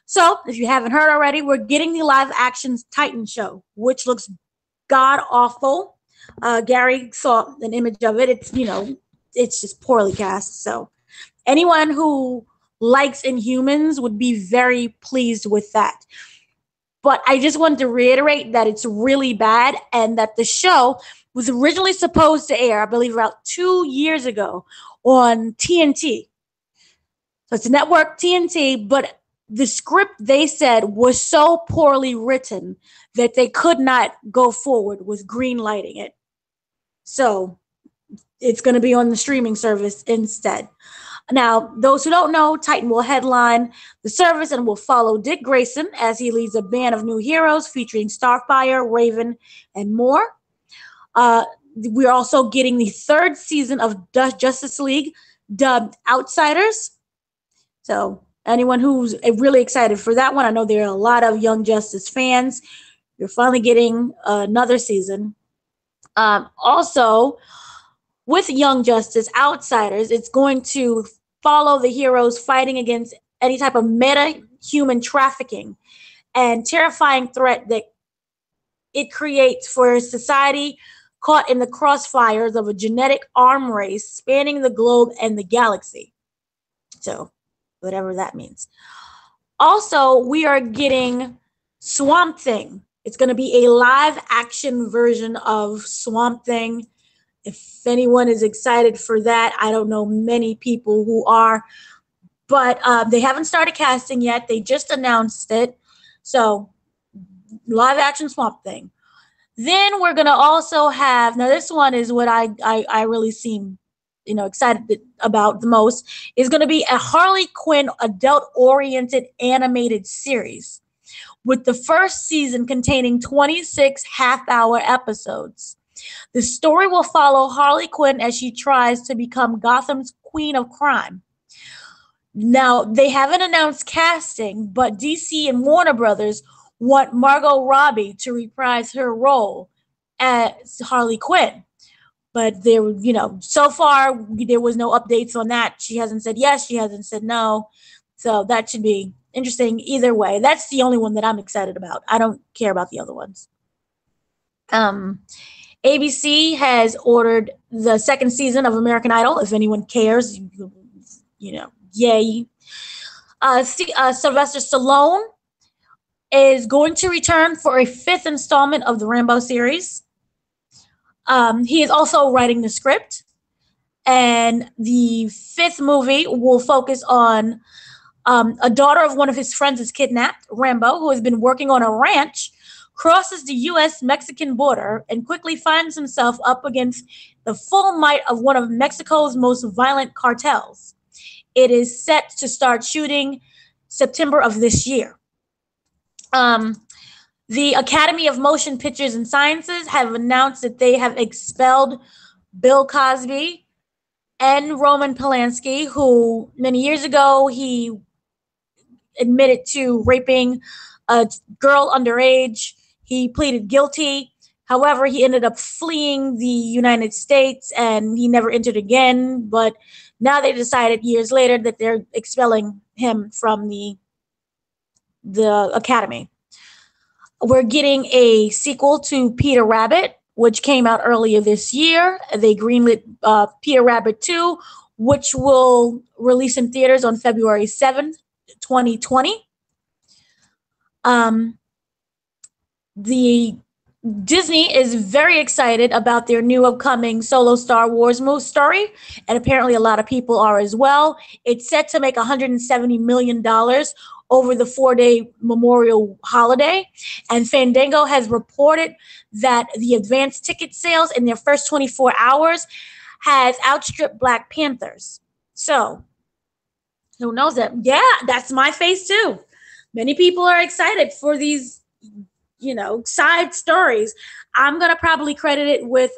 So, if you haven't heard already, we're getting the live action Titan show, which looks god awful. Gary saw an image of it. It's, you know, it's just poorly cast. So, anyone who likes Inhumans would be very pleased with that. But I just wanted to reiterate that it's really bad and that the show was originally supposed to air, I believe, about 2 years ago on TNT. So, it's a network TNT, but the script, they said, was so poorly written that they could not go forward with green lighting it. So it's going to be on the streaming service instead. Now, those who don't know, Titan will headline the service and will follow Dick Grayson as he leads a band of new heroes featuring Starfire, Raven, and more. We're also getting the third season of Justice League, dubbed Outsiders. So anyone who's really excited for that one, I know there are a lot of Young Justice fans. You're finally getting another season. Also, with Young Justice Outsiders, it's going to follow the heroes fighting against any type of meta-human trafficking and terrifying threat that it creates for society caught in the crossfires of a genetic arm race spanning the globe and the galaxy. So, whatever that means. Also, we are getting Swamp Thing. It's going to be a live-action version of Swamp Thing. If anyone is excited for that, I don't know many people who are, but they haven't started casting yet. They just announced it. So, live action Swamp Thing. Then we're going to also have, now this one is what I really seem, excited about the most, is going to be a Harley Quinn adult-oriented animated series with the first season containing 26 half-hour episodes. The story will follow Harley Quinn as she tries to become Gotham's queen of crime. Now, they haven't announced casting, but DC and Warner Brothers want Margot Robbie to reprise her role as Harley Quinn. But there, so far, there was no updates on that. She hasn't said yes, she hasn't said no. So that should be interesting either way. That's the only one that I'm excited about. I don't care about the other ones. ABC has ordered the second season of American Idol. If anyone cares, yay. Sylvester Stallone is going to return for a fifth installment of the Rambo series. He is also writing the script. And the fifth movie will focus on a daughter of one of his friends is kidnapped. Rambo, who has been working on a ranch, crosses the U.S.-Mexican border and quickly finds himself up against the full might of one of Mexico's most violent cartels. It is set to start shooting September of this year. The Academy of Motion Pictures and Sciences have announced that they have expelled Bill Cosby and Roman Polanski, who many years ago he admitted to raping a girl underage. He pleaded guilty. However, he ended up fleeing the United States and he never entered again. But now they decided years later that they're expelling him from the Academy. We're getting a sequel to Peter Rabbit, which came out earlier this year. They greenlit Peter Rabbit 2, which will release in theaters on February 7th, 2020. The Disney is very excited about their new upcoming solo Star Wars story, and apparently a lot of people are as well. It's set to make $170 million over the 4-day memorial holiday, and Fandango has reported that the advanced ticket sales in their first 24 hours has outstripped Black Panthers. So, who knows that? Yeah, that's my face too. Many people are excited for these side stories. I'm going to probably credit it with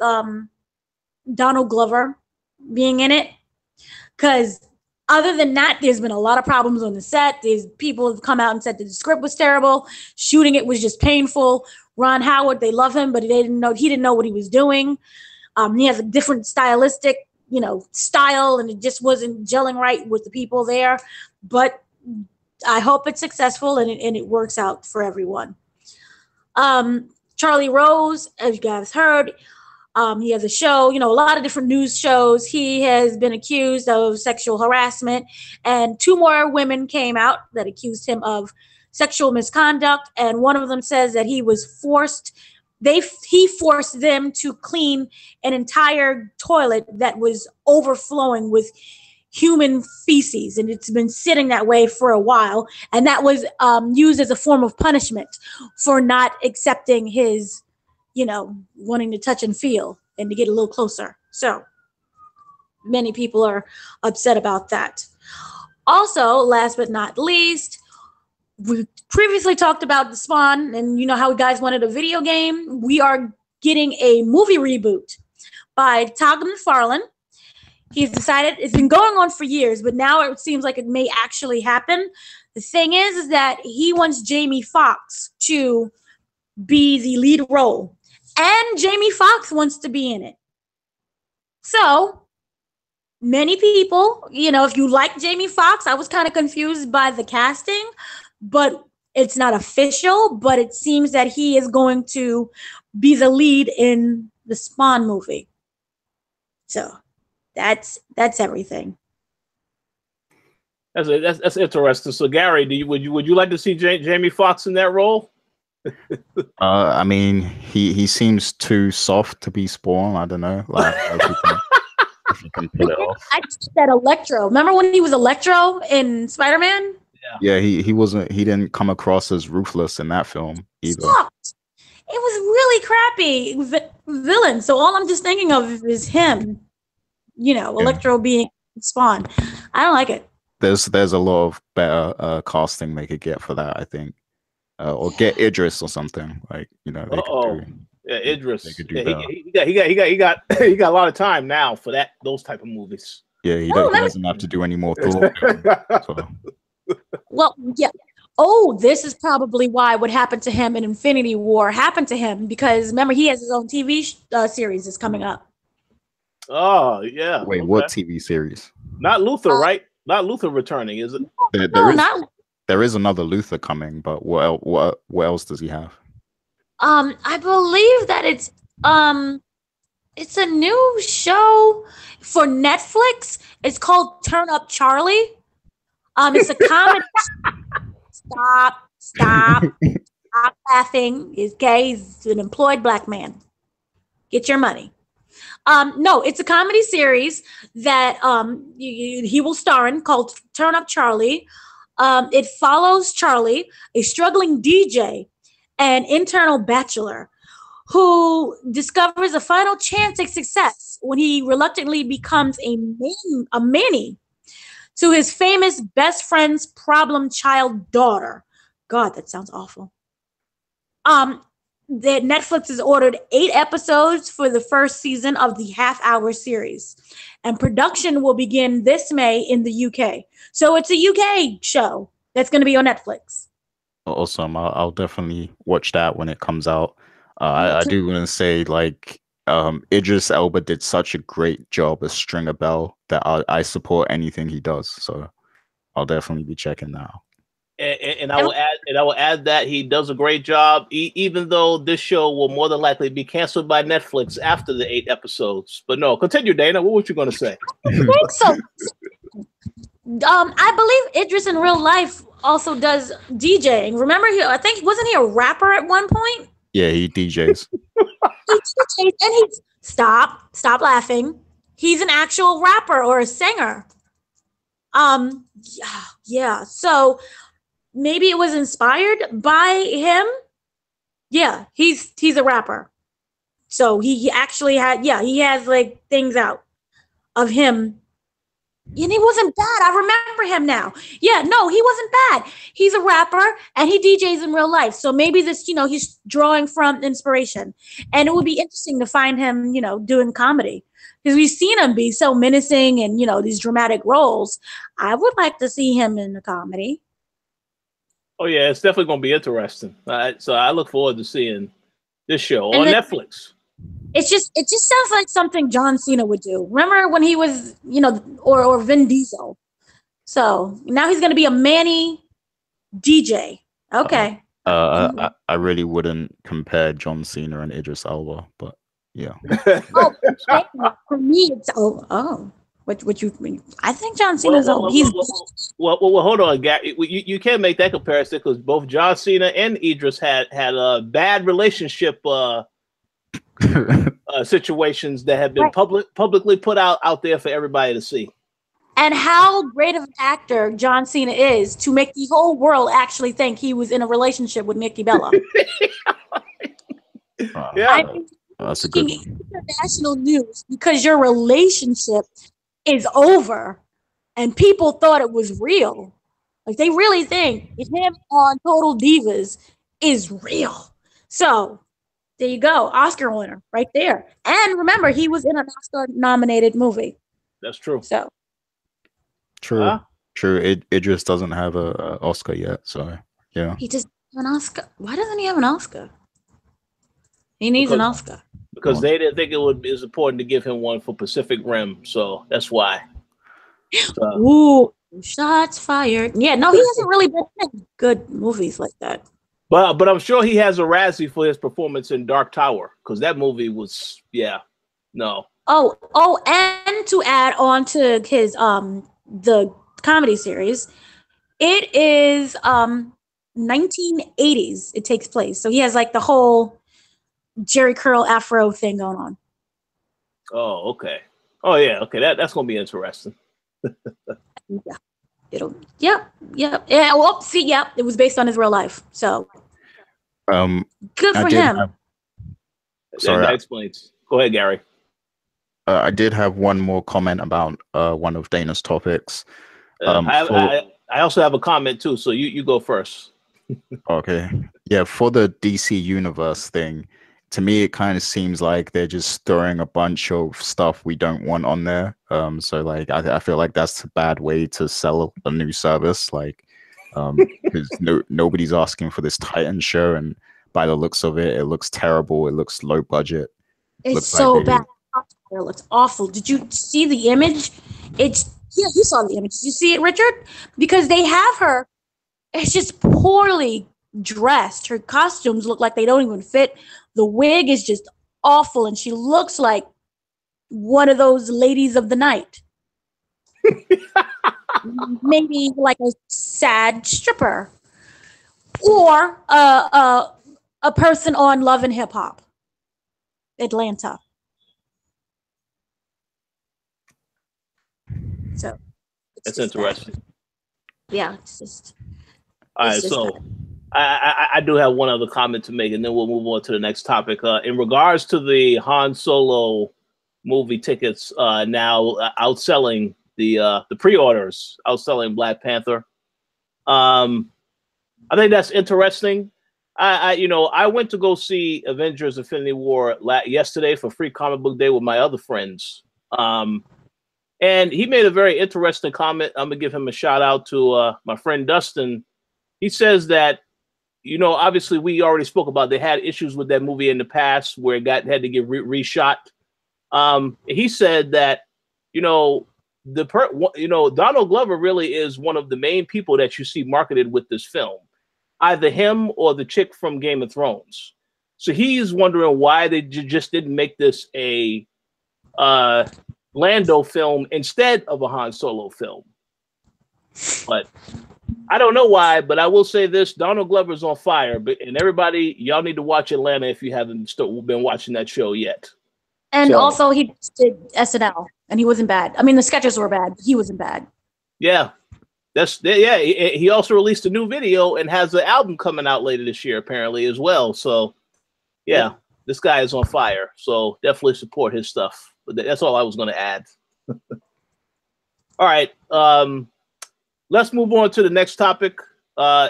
Donald Glover being in it. Because other than that, there's been a lot of problems on the set. There's people have come out and said that the script was terrible. Shooting it was just painful. Ron Howard, they love him, but he didn't know what he was doing. He has a different stylistic, style, and it just wasn't gelling right with the people there. But I hope it's successful and it works out for everyone. Charlie Rose, as you guys heard, he has a show, a lot of different news shows. He has been accused of sexual harassment, and 2 more women came out that accused him of sexual misconduct, and one of them says that he forced them to clean an entire toilet that was overflowing with human feces, and it's been sitting that way for a while, and that was used as a form of punishment for not accepting his wanting to touch and feel and to get a little closer. So many people are upset about that. Also, last but not least, we previously talked about the Spawn, and you know how you guys wanted a video game. We are getting a movie reboot by Todd McFarlane. He's decided, it's been going on for years, but now it seems like it may actually happen. The thing is that he wants Jamie Foxx to be the lead role, and Jamie Foxx wants to be in it. So many people, you know, if you like Jamie Foxx, I was kind of confused by the casting, but it's not official, but it seems that he is going to be the lead in the Spawn movie. So that's everything. That's interesting. So Gary, would you like to see Jamie Foxx in that role? I mean, he seems too soft to be Spawn. I don't know. Like, if you can pull it off. I just said Electro. Remember when he was Electro in Spider-Man? Yeah, he wasn't. He didn't come across as ruthless in that film either. Sucked. It was really crappy villain. So all I'm just thinking of is him. You know, Electro being Spawn. I don't like it. There's a lot of better casting they could get for that, I think, or get Idris or something, like, you know. Idris. They could do he got a lot of time now for those type of movies. Yeah, he doesn't have to do any more thought. So. Well, yeah. Oh, this is probably why what happened to him in Infinity War happened to him, because remember he has his own TV series that's coming up. Oh yeah. Wait, what TV series? Not Luther, right? Not Luther returning, is it? There is another Luther coming, but what else does he have? I believe that it's a new show for Netflix. It's called Turn Up Charlie. It's a comedy. Stop laughing. He's gay. He's an employed black man. Get your money. No, it's a comedy series that he will star in called Turn Up Charlie. It follows Charlie, a struggling DJ and internal bachelor, who discovers a final chance at success when he reluctantly becomes a manny to his famous best friend's problem child daughter. God, that sounds awful. That Netflix has ordered 8 episodes for the first season of the half-hour series, and production will begin this May in the UK. So it's a UK show that's going to be on Netflix. Awesome. I'll definitely watch that when it comes out. I do want to say, like, Idris Elba did such a great job as Stringer Bell that I support anything he does. So I'll definitely be checking that out. And I will add that he does a great job, even though this show will more than likely be canceled by Netflix after the 8 episodes. But no, continue, Dana. What were you going to say? I think so. I believe Idris in real life also does DJing. Remember, wasn't he a rapper at one point? Yeah, he DJs. And he's stop laughing. He's an actual rapper or a singer. Yeah. So maybe it was inspired by him. Yeah, he's a rapper. So he actually he has like things out of him. And he wasn't bad. I remember him now. Yeah, no, he wasn't bad. He's a rapper and he DJs in real life. So maybe this, he's drawing from inspiration. And it would be interesting to find him, doing comedy. Because we've seen him be so menacing and, these dramatic roles. I would like to see him in a comedy. Oh, yeah, it's definitely going to be interesting. So I look forward to seeing this show on Netflix. It just sounds like something John Cena would do. Remember when he was, or Vin Diesel. So now he's going to be a manny DJ. Okay. I really wouldn't compare John Cena and Idris Elba, but yeah. For me, it's what you mean? I think John Cena's well, hold on, Gary. You can't make that comparison because both John Cena and Idris had a bad relationship situations that have been publicly put out there for everybody to see. And how great of an actor John Cena is to make the whole world actually think he was in a relationship with Nikki Bella. Yeah, that's a good one. International news because your relationship is over, and people thought it was real. Like they really think him on Total Divas is real. So there you go, Oscar winner right there. And remember, he was in an Oscar-nominated movie. That's true. So True. Idris doesn't have a Oscar yet, so yeah. he just have an Oscar. Why doesn't he have an Oscar? He needs an Oscar. Because they didn't think is important to give him one for Pacific Rim, so that's why. So. Ooh, shots fired. Yeah, no, he hasn't really been in good movies like that. But I'm sure he has a Razzie for his performance in Dark Tower, because that movie was no. Oh, and to add on to his the comedy series, it is 1980s. It takes place, so he has like the whole Jerry curl afro thing going on. Oh, okay. Oh, yeah. Okay, that's gonna be interesting. Yeah. Well, see, it was based on his real life, so good for him. Sorry, that explains. Go ahead, Gary. I did have one more comment about one of Dana's topics. I also have a comment too, so you go first. Okay. Yeah, for the DC Universe thing, to me it kind of seems like they're just throwing a bunch of stuff we don't want on there. So like I feel like that's a bad way to sell a new service, like because nobody's asking for this Titan show, and by the looks of it, it looks terrible. It looks low budget. It's so bad. It looks awful. Did you see the image? You saw the image. Did you see it, Richard? Because they have her. It's just poorly dressed. Her costumes look like they don't even fit. The wig is just awful, and she looks like one of those ladies of the night. Maybe like a sad stripper, or a person on Love and Hip Hop Atlanta. So that's interesting. Yeah, it's just. All right, so I do have one other comment to make, and then we'll move on to the next topic. In regards to the Han Solo movie tickets, now outselling the pre-orders, outselling Black Panther. I think that's interesting. I went to go see Avengers: Infinity War yesterday for Free Comic Book Day with my other friends. And he made a very interesting comment. I'm gonna give him a shout out to my friend Dustin. He says that, obviously we already spoke about they had issues with that movie in the past where it had to get reshot. He said that, Donald Glover really is one of the main people that you see marketed with this film, either him or the chick from Game of Thrones. So he's wondering why they just didn't make this a Lando film instead of a Han Solo film. But I don't know why, but I will say this: Donald Glover's on fire. And everybody, y'all need to watch Atlanta if you haven't been watching that show yet. And also, he did SNL, and he wasn't bad. I mean, the sketches were bad, but he wasn't bad. Yeah, he also released a new video and has an album coming out later this year, apparently as well. So, yeah, this guy is on fire. So definitely support his stuff. But that's all I was going to add. All right. Let's move on to the next topic.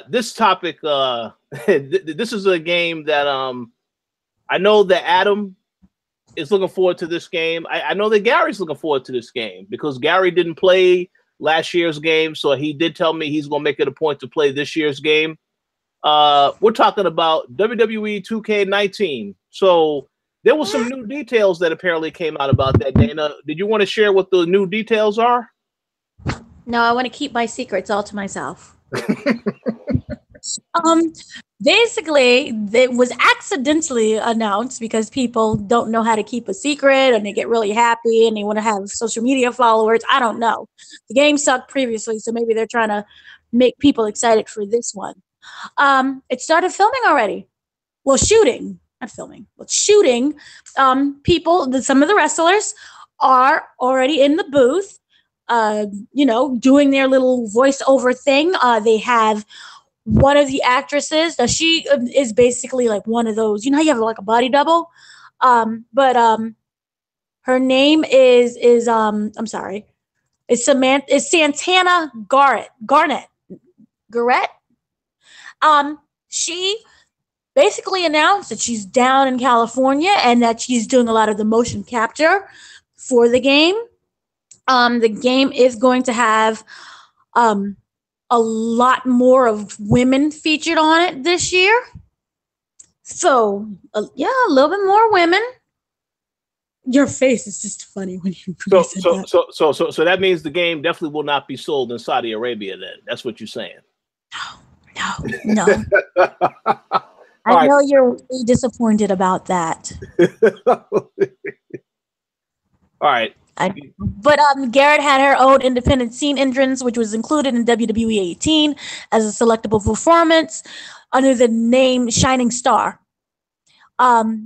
This topic, this is a game that I know that Adam is looking forward to this game. I know that Gary's looking forward to this game because Gary didn't play last year's game, so he did tell me he's going to make it a point to play this year's game. We're talking about WWE 2K19. So there were some new details that apparently came out about that, Dana. Did you want to share what the new details are? No, I want to keep my secrets all to myself. Basically, it was accidentally announced because people don't know how to keep a secret and they get really happy and they want to have social media followers. I don't know. The game sucked previously, so maybe they're trying to make people excited for this one. It started filming already. Well, shooting, not filming, but shooting. Some of the wrestlers are already in the booth. Doing their little voiceover thing. They have one of the actresses. She is basically like one of those. You have like a body double, but her name is I'm sorry. It's Santana Garrett. She basically announced that she's down in California and that she's doing a lot of the motion capture for the game. The game is going to have a lot more of women featured on it this year. So, yeah, a little bit more women. Your face is just funny when you said that. So that means the game definitely will not be sold in Saudi Arabia then. That's what you're saying. No. I know you're really disappointed about that. All right. But Garrett had her own independent scene entrance, which was included in WWE 18 as a selectable performance under the name Shining Star,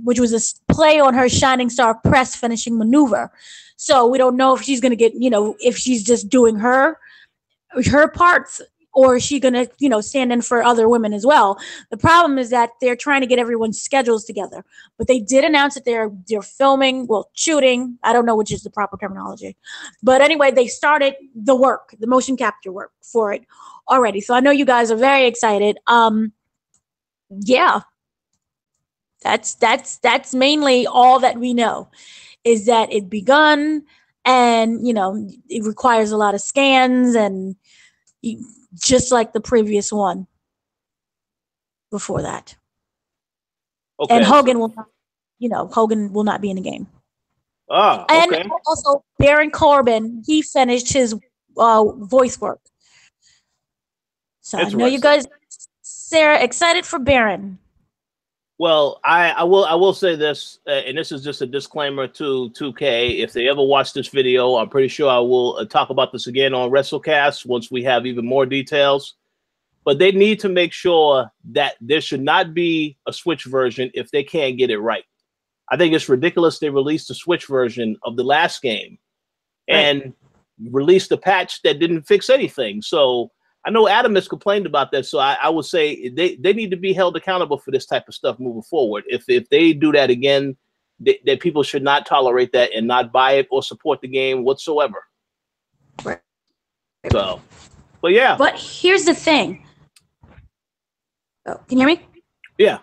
which was a play on her Shining Star press finishing maneuver. So we don't know if she's going to get, if she's just doing her parts, or is she going to, stand in for other women as well? The problem is that they're trying to get everyone's schedules together. But they did announce that they're filming, shooting. I don't know which is the proper terminology. But anyway, they started the motion capture work for it already. So I know you guys are very excited. Yeah. That's mainly all that we know, is that it begun, and, it requires a lot of scans, and just like the previous one before that. Okay. And Hogan will not be in the game. Ah, okay. And also Baron Corbin, he finished his voice work. So I know you guys, Sarah, excited for Baron. Well, I will say this, and this is just a disclaimer to 2K. If they ever watch this video, I'm pretty sure I will talk about this again on WrestleCast once we have even more details. But they need to make sure that there should not be a Switch version if they can't get it right. I think it's ridiculous they released a Switch version of the last game and released a patch that didn't fix anything. So I know Adam has complained about that, so I would say they need to be held accountable for this type of stuff moving forward. If they do that again, that people should not tolerate that and not buy it or support the game whatsoever. Right. So, but yeah. But here's the thing. Oh, can you hear me? Yeah.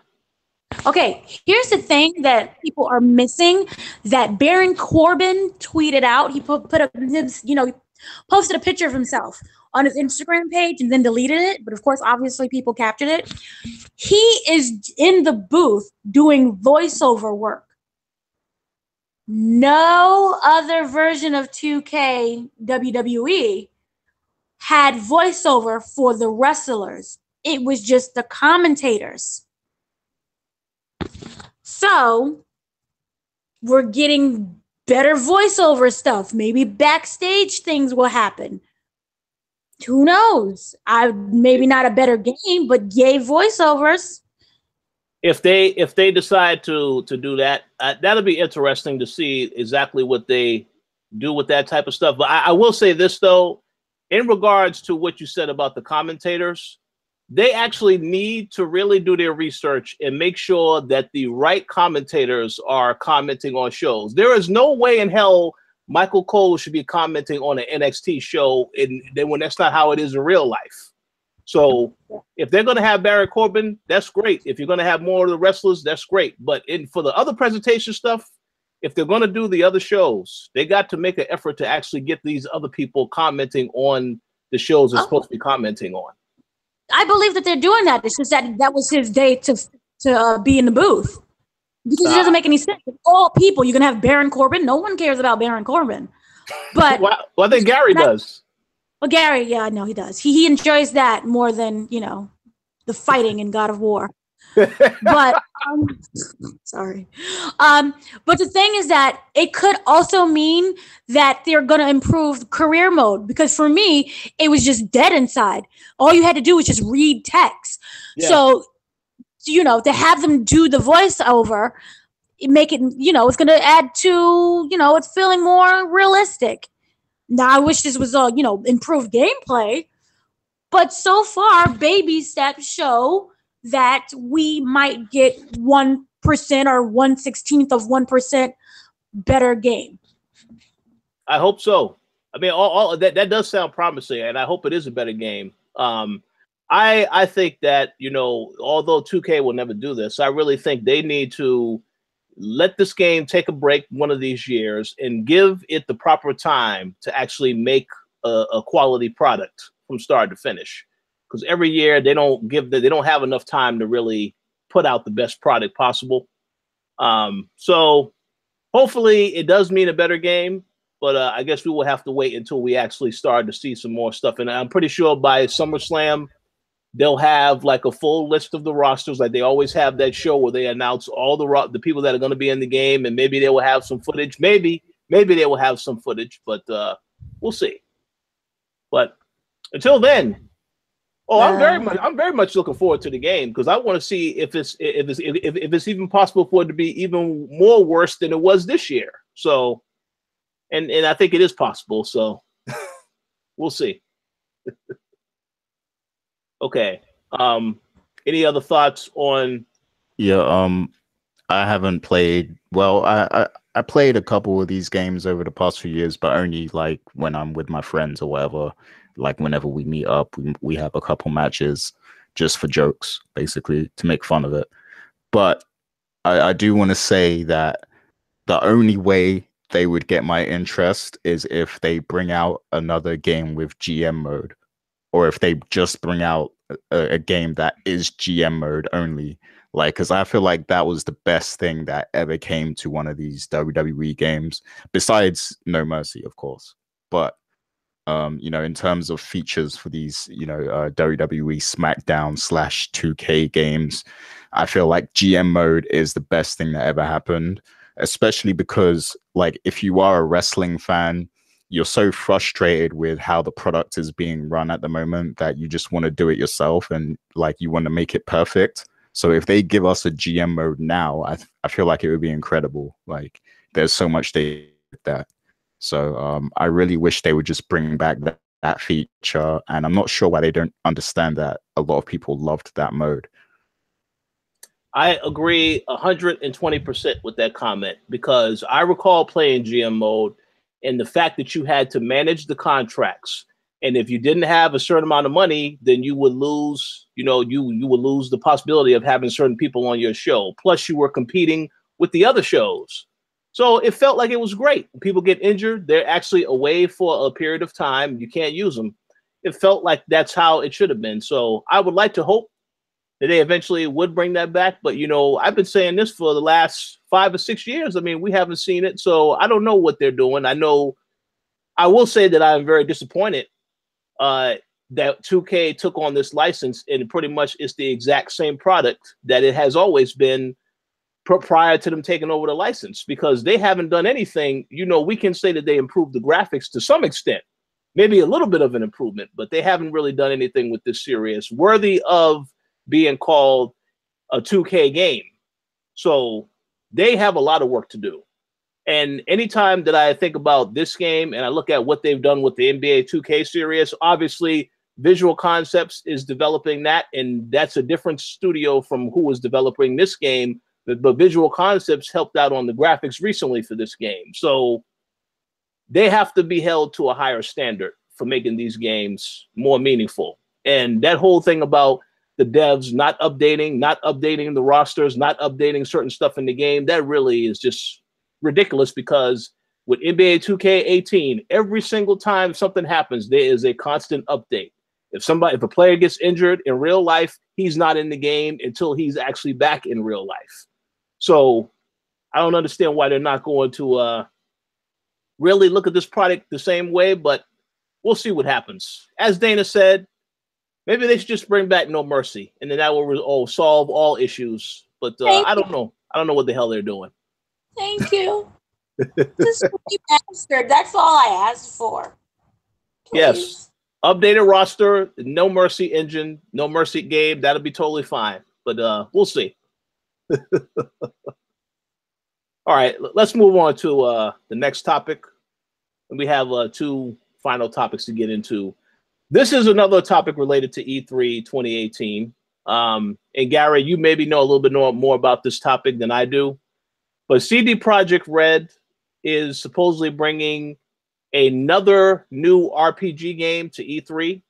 Okay, here's the thing that people are missing, that Baron Corbin tweeted out. He posted a picture of himself on his Instagram page and then deleted it. But of course, obviously people captured it. He is in the booth doing voiceover work. No other version of 2K WWE had voiceover for the wrestlers. It was just the commentators. So we're getting better voiceover stuff. Maybe backstage things will happen. Who knows? Maybe not a better game, but yay voiceovers. If they decide to do that, that'll be interesting to see exactly what they do with that type of stuff. But I will say this though, in regards to what you said about the commentators, they actually need to really do their research and make sure that the right commentators are commenting on shows. There is no way in hell Michael Cole should be commenting on an NXT show when that's not how it is in real life. So if they're going to have Baron Corbin, that's great. If you're going to have more of the wrestlers, that's great. But for the other presentation stuff, if they're going to do the other shows, they got to make an effort to actually get these other people commenting on the shows they're supposed to be commenting on. I believe that they're doing that. It's just that was his day to be in the booth. Because it doesn't make any sense. All people, you can have Baron Corbin. No one cares about Baron Corbin. But well, I think Gary does. Well, Gary, yeah, I know he does. He enjoys that more than, the fighting in God of War. But sorry. But the thing is that it could also mean that they're going to improve career mode, because for me, it was just dead inside. All you had to do was just read text. Yeah. So, to have them do the voiceover, make it, it's going to add to, it's feeling more realistic. Now, I wish this was improved gameplay, but so far, baby steps show that we might get 1% or 1/16 of 1% better game. I hope so. I mean, all that does sound promising, and I hope it is a better game. I think that, you know, although 2K will never do this, I really think they need to let this game take a break one of these years and give it the proper time to actually make a quality product from start to finish. Because every year they don't have enough time to really put out the best product possible. So hopefully it does mean a better game, but I guess we will have to wait until we actually start to see some more stuff. And I'm pretty sure by SummerSlam, they'll have like a full list of the rosters, like they always have that show where they announce all the people that are going to be in the game, and maybe they will have some footage. Maybe they will have some footage, but we'll see. But until then, I'm very much looking forward to the game, because I want to see if it's even possible for it to be even more worse than it was this year. So, and I think it is possible. So, we'll see. Okay. Any other thoughts on? Yeah. I haven't played. Well, I played a couple of these games over the past few years, but only like when I'm with my friends or whatever. Like whenever we meet up, we have a couple matches just for jokes, basically, to make fun of it. But I do want to say that the only way they would get my interest is if they bring out another game with GM mode, or if they just bring out a game that is GM mode only. Like, because I feel like that was the best thing that ever came to one of these WWE games, besides No Mercy, of course. But you know, in terms of features for these, you know, WWE SmackDown / 2K games, I feel like GM mode is the best thing that ever happened, especially because, like, if you are a wrestling fan, you're so frustrated with how the product is being run at the moment that you just want to do it yourself, and like you want to make it perfect. So if they give us a GM mode now, I feel like it would be incredible. Like, there's so much they did that. So I really wish they would just bring back that feature, and I'm not sure why they don't understand that a lot of people loved that mode. I agree 120% with that comment, because I recall playing GM mode, and the fact that you had to manage the contracts, and if you didn't have a certain amount of money, then you would lose, you know, you would lose the possibility of having certain people on your show. Plus, you were competing with the other shows. So it felt like it was great. When people get injured, they're actually away for a period of time. You can't use them. It felt like that's how it should have been. So I would like to hope that they eventually would bring that back. But, you know, I've been saying this for the last 5 or 6 years. I mean, we haven't seen it. So I don't know what they're doing. I will say that I'm very disappointed that 2K took on this license, and pretty much it's the exact same product that it has always been prior to them taking over the license, because they haven't done anything. You know, we can say that they improved the graphics to some extent, maybe a little bit of an improvement, but they haven't really done anything with this series worthy of being called a 2K game. So they have a lot of work to do. And anytime that I think about this game and I look at what they've done with the NBA 2K series, obviously Visual Concepts is developing that, and that's a different studio from who was developing this game. But Visual Concepts helped out on the graphics recently for this game. So they have to be held to a higher standard for making these games more meaningful. And that whole thing about the devs not updating the rosters, not updating certain stuff in the game, that really is just ridiculous, because with NBA 2K18, every single time something happens, there is a constant update. If a player gets injured in real life, he's not in the game until he's actually back in real life. So I don't understand why they're not going to really look at this product the same way, but we'll see what happens. As Dana said, maybe they should just bring back No Mercy, and then that will solve all issues. But I don't know. I don't know what the hell they're doing. Thank you. Just answered. That's all I asked for. Please. Yes. Updated roster, No Mercy engine, No Mercy game. That'll be totally fine. But we'll see. All right, let's move on to the next topic. And we have 2 final topics to get into. This is another topic related to E3 2018. And Gary, you maybe know a little bit more about this topic than I do. But CD Projekt Red is supposedly bringing another new RPG game to E3.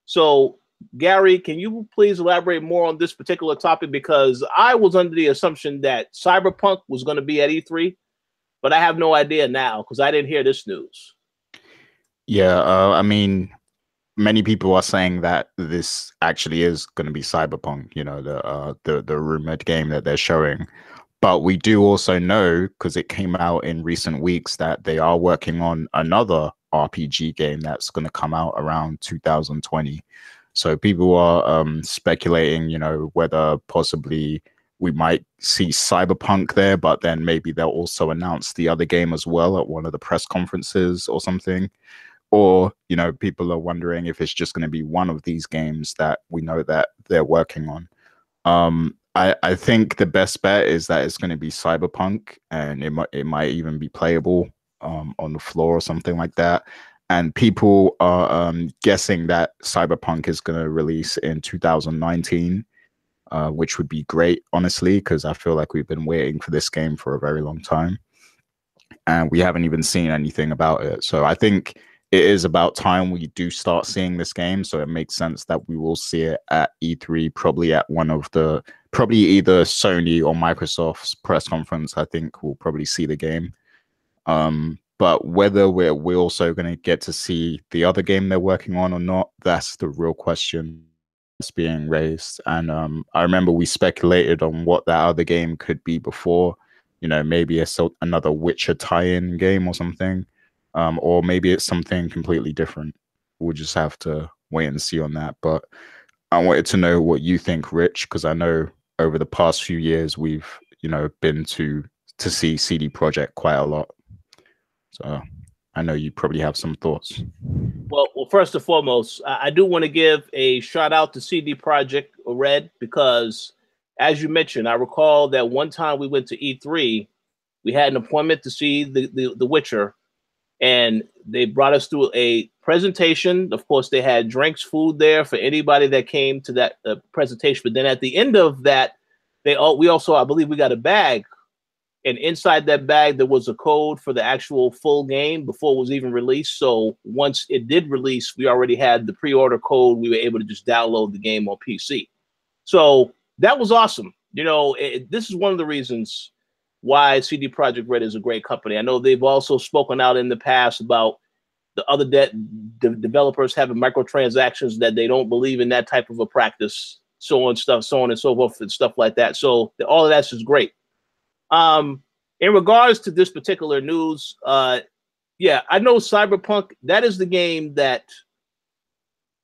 So, Gary, can you please elaborate more on this particular topic? Because I was under the assumption that Cyberpunk was going to be at E3, but I have no idea now because I didn't hear this news. Yeah, I mean, many people are saying that this actually is going to be Cyberpunk, you know, the rumored game that they're showing. But we do also know, because it came out in recent weeks, that they are working on another RPG game that's going to come out around 2020. So people are speculating, you know, whether possibly we might see Cyberpunk there, but then maybe they'll also announce the other game as well at one of the press conferences or something. Or, you know, people are wondering if it's just going to be one of these games that we know that they're working on. I think the best bet is that it's going to be Cyberpunk, and it might even be playable on the floor or something like that. And people are guessing that Cyberpunk is going to release in 2019, which would be great, honestly, because I feel like we've been waiting for this game for a very long time, and we haven't even seen anything about it. So I think it is about time we do start seeing this game. So it makes sense that we will see it at E3, probably at probably either Sony or Microsoft's press conference. I think we'll probably see the game. But whether we're also going to get to see the other game they're working on or not, that's the real question that's being raised. And I remember we speculated on what that other game could be before. You know, maybe another Witcher tie-in game or something. Or maybe it's something completely different. We'll just have to wait and see on that. But I wanted to know what you think, Rich, because I know over the past few years we've, you know, been to see CD Projekt quite a lot. So I know you probably have some thoughts. Well, first and foremost, I do want to give a shout out to CD Projekt Red, because as you mentioned, I recall that one time we went to E3, we had an appointment to see the Witcher. And they brought us through a presentation. Of course, they had drinks, food there for anybody that came to that presentation. But then at the end of that, we also, I believe, we got a bag. And inside that bag, there was a code for the actual full game before it was even released. So once it did release, we already had the pre-order code. We were able to just download the game on PC. So that was awesome. You know, this is one of the reasons why CD Projekt Red is a great company. I know they've also spoken out in the past about the other developers having microtransactions, that they don't believe in that type of a practice, so on and so forth and stuff like that. So all of that's just great. In regards to this particular news, yeah, I know Cyberpunk, that is the game that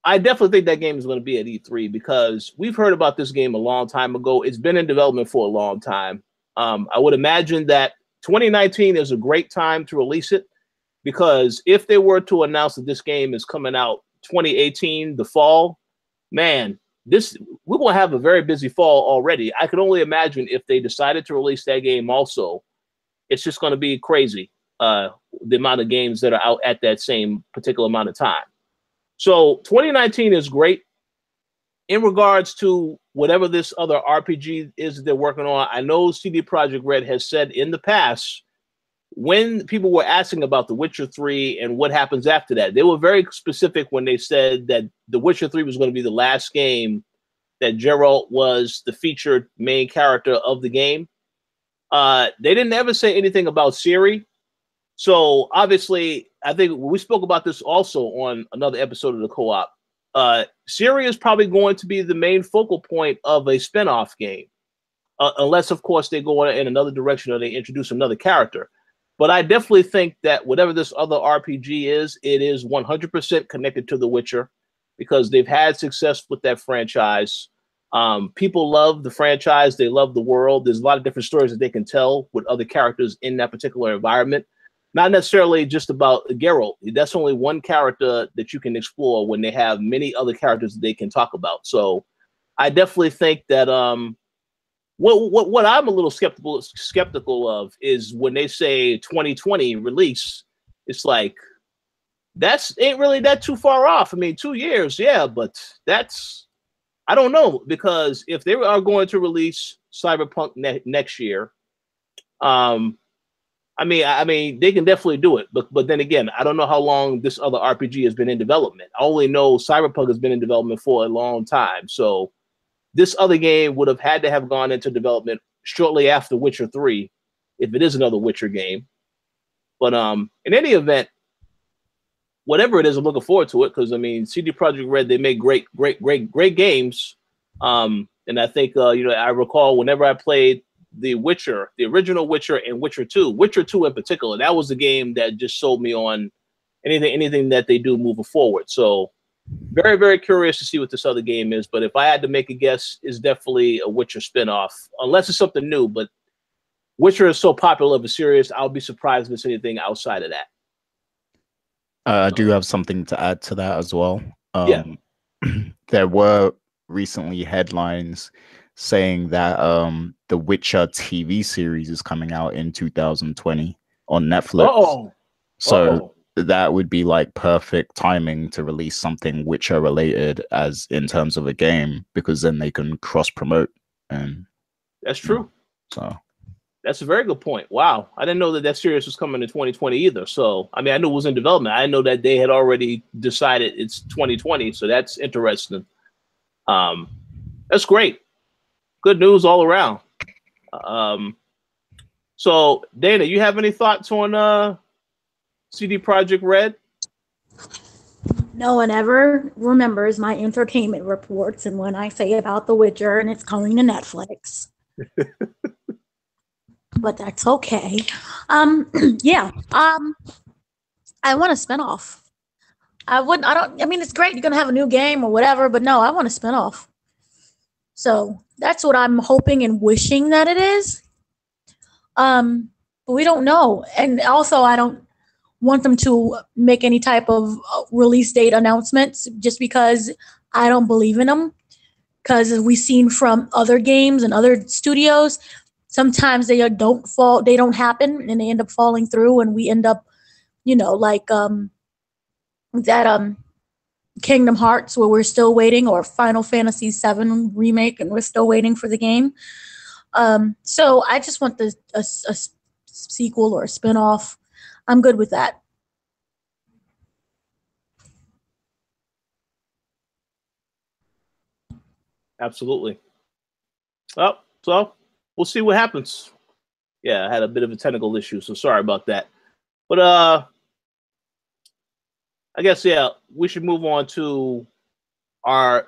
I definitely think that game is going to be at E3, because we've heard about this game a long time ago. It's been in development for a long time. I would imagine that 2019 is a great time to release it, because if they were to announce that this game is coming out 2018, the fall, man, we're going to have a very busy fall already. I could only imagine if they decided to release that game also, it's just going to be crazy, the amount of games that are out at that same particular amount of time. So 2019 is great. In regards to whatever this other RPG is that they're working on, I know CD Projekt Red has said in the past, when people were asking about The Witcher 3 and what happens after that, they were very specific when they said that The Witcher 3 was going to be the last game that Geralt was the featured main character of the game. They didn't ever say anything about Ciri. So obviously, I think we spoke about this also on another episode of the Co-op. Ciri is probably going to be the main focal point of a spin-off game, unless, of course, they go in another direction or they introduce another character. But I definitely think that whatever this other RPG is, it is 100% connected to The Witcher, because they've had success with that franchise. People love the franchise. They love the world. There's a lot of different stories that they can tell with other characters in that particular environment. Not necessarily just about Geralt. That's only one character that you can explore when they have many other characters that they can talk about. So I definitely think that what I'm a little skeptical of is when they say 2020 release, it's like, ain't really that too far off. I mean, 2 years, yeah, but I don't know, because if they are going to release Cyberpunk next year, I mean, they can definitely do it, but then again, I don't know how long this other RPG has been in development. I only know Cyberpunk has been in development for a long time, so this other game would have had to have gone into development shortly after Witcher 3, if it is another Witcher game. But in any event, whatever it is, I'm looking forward to it because I mean, CD Projekt Red, they make great games. And I think I recall whenever I played the Witcher, the original Witcher, and Witcher 2 in particular, that was the game that just sold me on anything that they do moving forward. So very, very curious to see what this other game is. But if I had to make a guess, it's definitely a Witcher spinoff, unless it's something new. But Witcher is so popular of a series, I'll be surprised if it's anything outside of that. I do have something to add to that as well. Yeah. There were recently headlines saying that the Witcher TV series is coming out in 2020 on Netflix. So that would be like perfect timing to release something Witcher related as in terms of a game, because then they can cross promote. And that's true. So that's a very good point. Wow. I didn't know that series was coming in 2020 either. So, I mean, I knew it was in development. I know that they had already decided it's 2020. So that's interesting. That's great. Good news all around. So, Dana, you have any thoughts on CD Projekt Red? No one ever remembers my entertainment reports and when I say about The Witcher and it's coming to Netflix. But that's okay. I want a spinoff. I mean, it's great. You're going to have a new game or whatever, but no, I want a spinoff. So that's what I'm hoping and wishing that it is. But we don't know. And also, I don't want them to make any type of release date announcements just because I don't believe in them. Because as we've seen from other games and other studios, sometimes they don't happen and they end up falling through and we end up, like that Kingdom Hearts where we're still waiting, or Final Fantasy VII remake and we're still waiting for the game. So I just want a sequel or a spinoff. I'm good with that. Absolutely. Well, so we'll see what happens. Yeah, I had a bit of a technical issue, so sorry about that. But I guess we should move on to our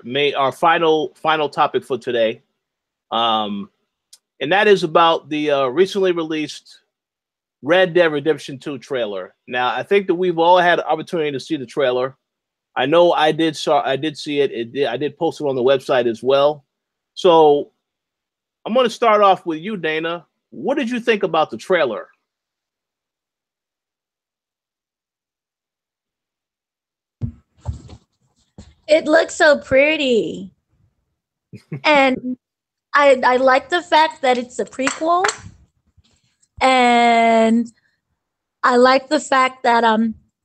final topic for today, and that is about the recently released Red Dead Redemption 2 trailer. Now, I think that we've all had an opportunity to see the trailer. I know I did see it. I did post it on the website as well. So I'm going to start off with you, Dana. What did you think about the trailer? It looks so pretty. And I like the fact that it's a prequel. And I like the fact that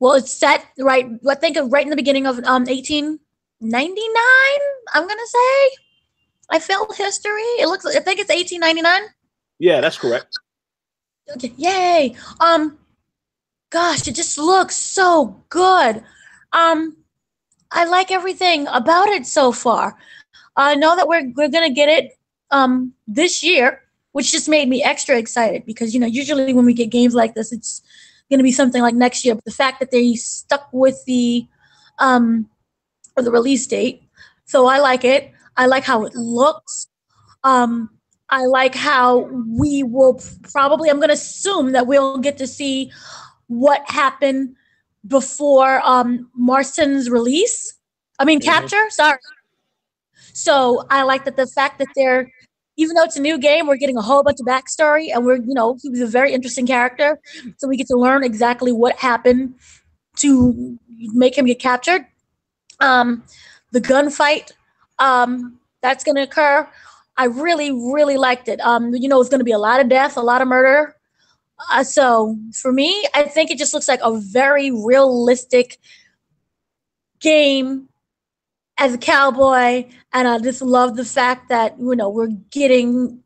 it's set right in the beginning of 1899, I'm going to say. I felt history. I think it's 1899. Yeah, that's correct. Okay, yay. Gosh, it just looks so good. I like everything about it so far. I know that we're gonna get it this year, which just made me extra excited because usually when we get games like this, it's gonna be something like next year. But the fact that they stuck with the release date, so I like it. I like how it looks. I like how we will probably. I'm gonna assume that we'll get to see what happened before Marston's release. Capture. Sorry. So I like that the fact that even though it's a new game, we're getting a whole bunch of backstory, and he was a very interesting character, so we get to learn exactly what happened to make him get captured. The gunfight that's going to occur, I really, really liked it. It's going to be a lot of death, a lot of murder. So for me, I think it just looks like a very realistic game as a cowboy, and I just love the fact that we're getting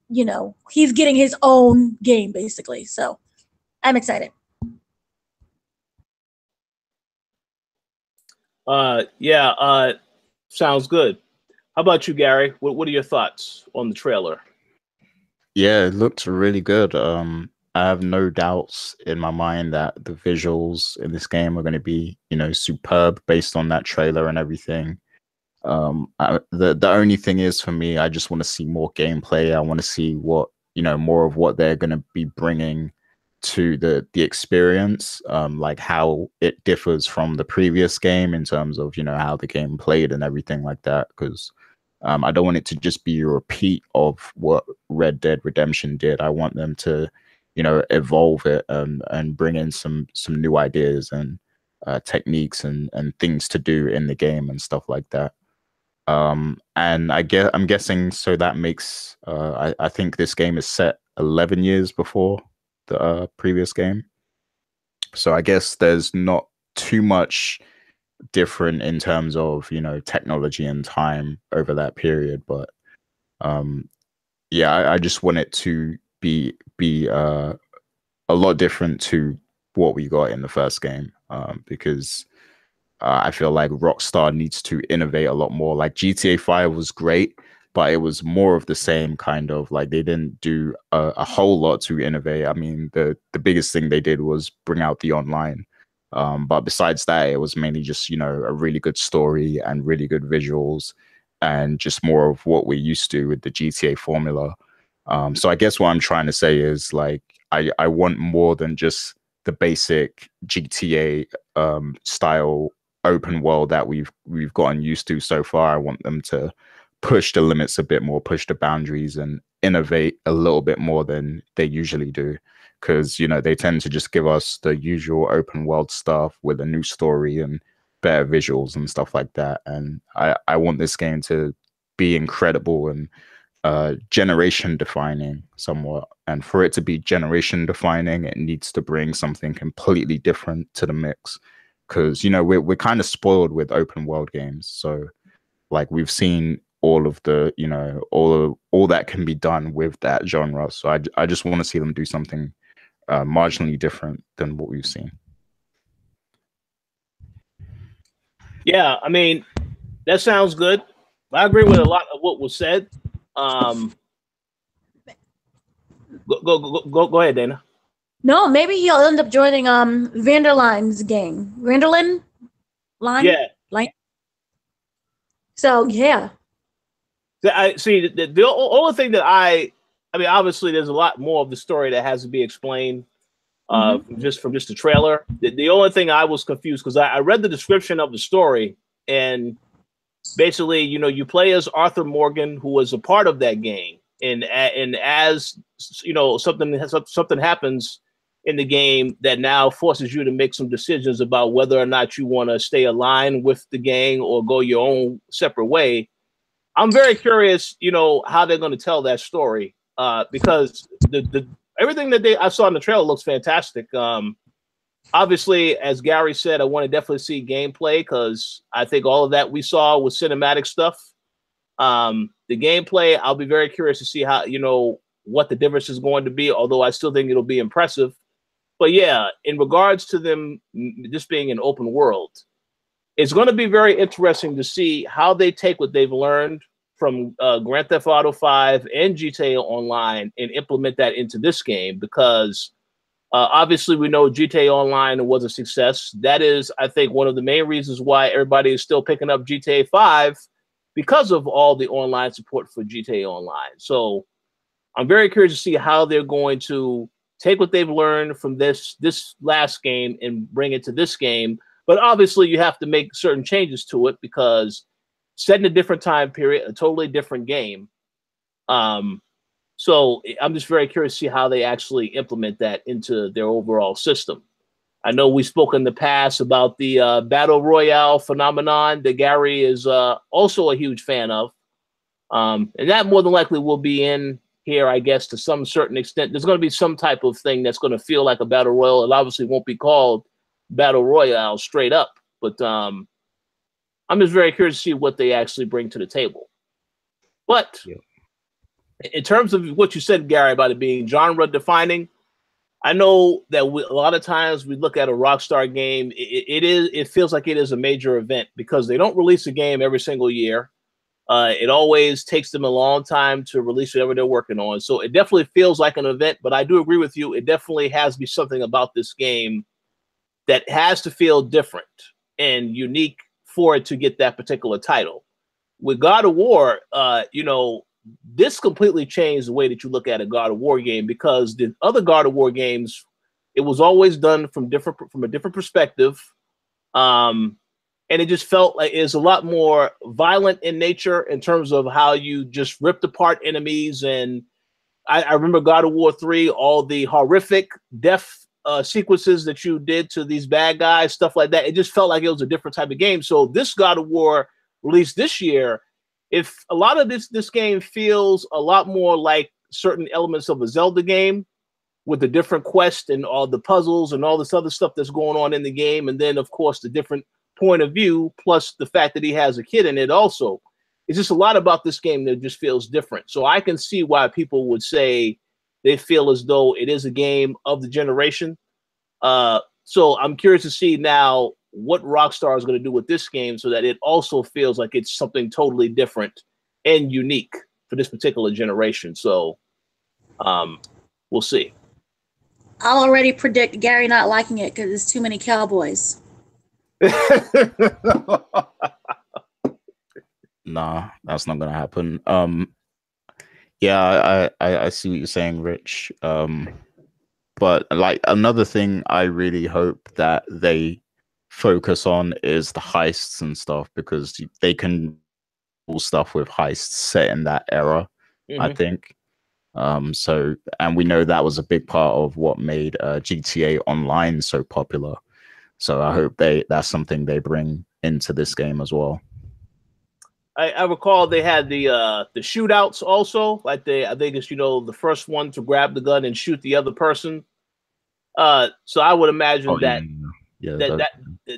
he's getting his own game basically. So I'm excited. Yeah, sounds good. How about you, Gary? What are your thoughts on the trailer? Yeah, it looked really good. I have no doubts in my mind that the visuals in this game are going to be, superb based on that trailer and everything. The only thing is for me, I just want to see more gameplay. I want to see what, more of what they're going to be bringing to the experience, like how it differs from the previous game in terms of, how the game played and everything like that. Because I don't want it to just be a repeat of what Red Dead Redemption did. I want them to, evolve it and bring in some new ideas and techniques and things to do in the game and stuff like that. And I'm guessing so that makes I think this game is set 11 years before the previous game. So I guess there's not too much different in terms of, technology and time over that period. But yeah, I just want it to be a lot different to what we got in the first game, because I feel like Rockstar needs to innovate a lot more. Like GTA 5 was great, but it was more of the same kind of, like, they didn't do a whole lot to innovate. I mean, the biggest thing they did was bring out the online. But besides that, it was mainly just, a really good story and really good visuals and just more of what we're used to with the GTA formula. So I guess what I'm trying to say is, like, I want more than just the basic GTA style open world that we've gotten used to so far. I want them to push the limits a bit more, push the boundaries, and innovate a little bit more than they usually do. Because, they tend to just give us the usual open world stuff with a new story and better visuals and stuff like that. And I want this game to be incredible and generation defining somewhat. And for it to be generation defining, it needs to bring something completely different to the mix. Because, we're kind of spoiled with open world games. So, like, we've seen all of the, all that can be done with that genre. So I just want to see them do something marginally different than what we've seen. Yeah, I mean, that sounds good. I agree with a lot of what was said. Go ahead, Dana. No, maybe he'll end up joining Vanderline's gang. Vanderlyn line? Yeah. Line. So yeah. I see the only thing that I mean, obviously there's a lot more of the story that has to be explained just from just the trailer. The only thing I was confused, because I read the description of the story, and basically, you play as Arthur Morgan, who was a part of that gang, and as something happens in the game that now forces you to make some decisions about whether or not you want to stay aligned with the gang or go your own separate way. I'm very curious, how they're going to tell that story, because the everything that I saw in the trailer looks fantastic. Obviously, as Gary said, I want to definitely see gameplay, because I think all of that we saw was cinematic stuff. The gameplay, I'll be very curious to see how, what the difference is going to be, although I still think it'll be impressive. But yeah, in regards to them just being an open world, it's going to be very interesting to see how they take what they've learned from Grand Theft Auto 5 and GTA Online and implement that into this game, because obviously we know GTA Online was a success. That is, I think, one of the main reasons why everybody is still picking up GTA 5, because of all the online support for GTA Online. So I'm very curious to see how they're going to take what they've learned from this last game and bring it to this game. But obviously you have to make certain changes to it, because set in a different time period, a totally different game. So I'm just very curious to see how they actually implement that into their overall system. I know we spoke in the past about the Battle Royale phenomenon that Gary is also a huge fan of. And that more than likely will be in here, I guess, to some certain extent. There's going to be some type of thing that's going to feel like a Battle Royale. It obviously won't be called Battle Royale straight up. But I'm just very curious to see what they actually bring to the table. But in terms of what you said, Gary, about it being genre defining, I know that a lot of times we look at a Rockstar game, it feels like it is a major event because they don't release a game every single year. It always takes them a long time to release whatever they're working on. So it definitely feels like an event, but I do agree with you. It definitely has to be something about this game that has to feel different and unique for it to get that particular title. With God of War, you know, this completely changed the way that you look at a God of War game, because the other God of War games, it was always done from a different perspective. And it just felt like it's a lot more violent in nature in terms of how you just ripped apart enemies. And I remember God of War 3, all the horrific death sequences that you did to these bad guys, stuff like that. It just felt like it was a different type of game. So this God of War released this year, if a lot of this game feels a lot more like certain elements of a Zelda game, with the different quests and all the puzzles and all this other stuff that's going on in the game. And then, of course, the different point of view, plus the fact that he has a kid in it also. It's just a lot about this game that just feels different. So I can see why people would say they feel as though it is a game of the generation. So I'm curious to see now what Rockstar is going to do with this game so that it also feels like it's something totally different and unique for this particular generation. So we'll see. I'll already predict Gary not liking it because there's too many cowboys. Nah, that's not gonna happen. Yeah, I see what you're saying, Rich. But like another thing I really hope that they focus on is the heists and stuff, because they can do stuff with heists set in that era, I think. So, and we know that was a big part of what made GTA Online so popular. So I hope that's something they bring into this game as well. I recall they had the shootouts also. Like I think it's, you know, the first one to grab the gun and shoot the other person. So I would imagine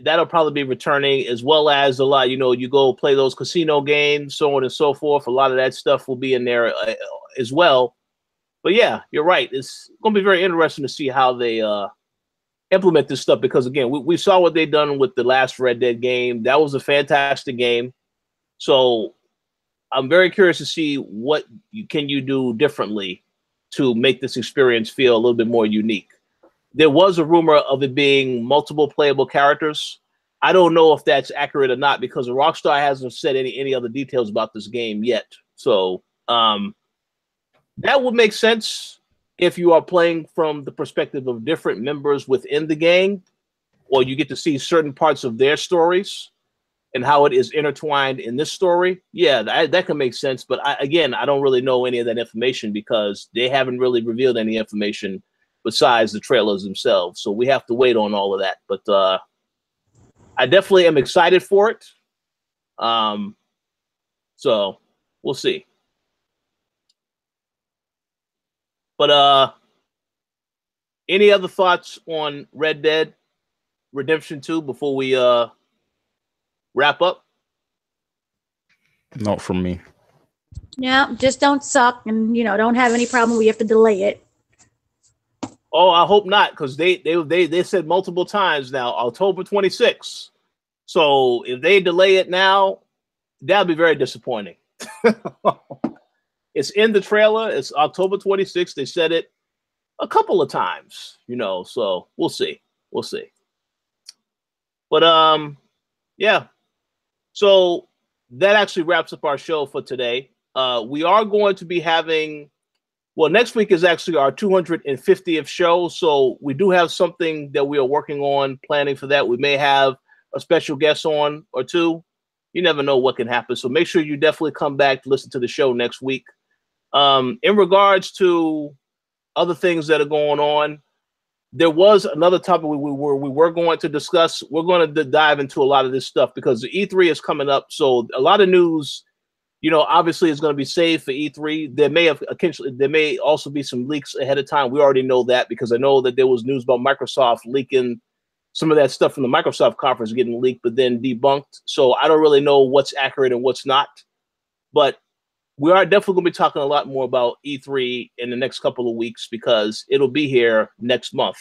that'll probably be returning, as well as a lot. You know, you go play those casino games, so on and so forth. A lot of that stuff will be in there as well. But yeah, you're right. It's going to be very interesting to see how they implement this stuff, because again, we saw what they've done with the last Red Dead game. That was a fantastic game. So I'm very curious to see what can you do differently to make this experience feel a little bit more unique. There was a rumor of it being multiple playable characters. I don't know if that's accurate or not, because Rockstar hasn't said any other details about this game yet. So that would make sense if you are playing from the perspective of different members within the gang, or you get to see certain parts of their stories and how it is intertwined in this story. Yeah, that can make sense. But again, I don't really know any of that information, because they haven't really revealed any information besides the trailers themselves. So we have to wait on all of that. But I definitely am excited for it. So we'll see. But any other thoughts on Red Dead Redemption 2 before we wrap up? Not from me. Yeah, just don't suck, and you know, don't have any problem. We have to delay it. Oh, I hope not, because they said multiple times now, October 26th. So if they delay it now, that'll be very disappointing. It's in the trailer. It's October 26th. They said it a couple of times, you know, so we'll see. We'll see. But yeah. So that actually wraps up our show for today. We are going to be having, well, next week is actually our 250th show. So we do have something that we are working on, planning for that. We may have a special guest on or two. You never know what can happen. So make sure you definitely come back to listen to the show next week. In regards to other things that are going on, there was another topic we were going to discuss. We're going to dive into a lot of this stuff because the E3 is coming up. So a lot of news, you know, obviously is going to be saved for E3. There may also be some leaks ahead of time. We already know that, because I know that there was news about Microsoft leaking some of that stuff from the Microsoft conference getting leaked, but then debunked. So I don't really know what's accurate and what's not. But we are definitely going to be talking a lot more about E3 in the next couple of weeks because it'll be here next month.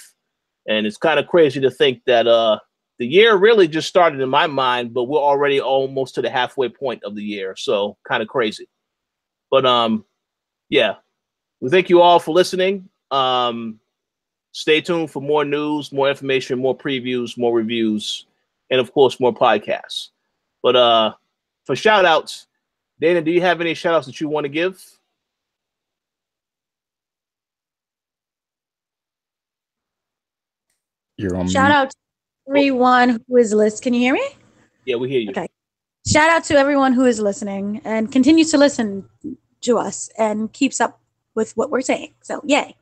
And it's kind of crazy to think that the year really just started in my mind, but we're already almost to the halfway point of the year. So kind of crazy. But yeah, we thank you all for listening. Stay tuned for more news, more information, more previews, more reviews, and of course, more podcasts. But for shout outs, Dana, do you have any shout outs that you want to give? You're on Shout mute. out to everyone who is listening. Can you hear me? Yeah, we hear you. Okay. Shout out to everyone who is listening and continues to listen to us and keeps up with what we're saying. So, yay.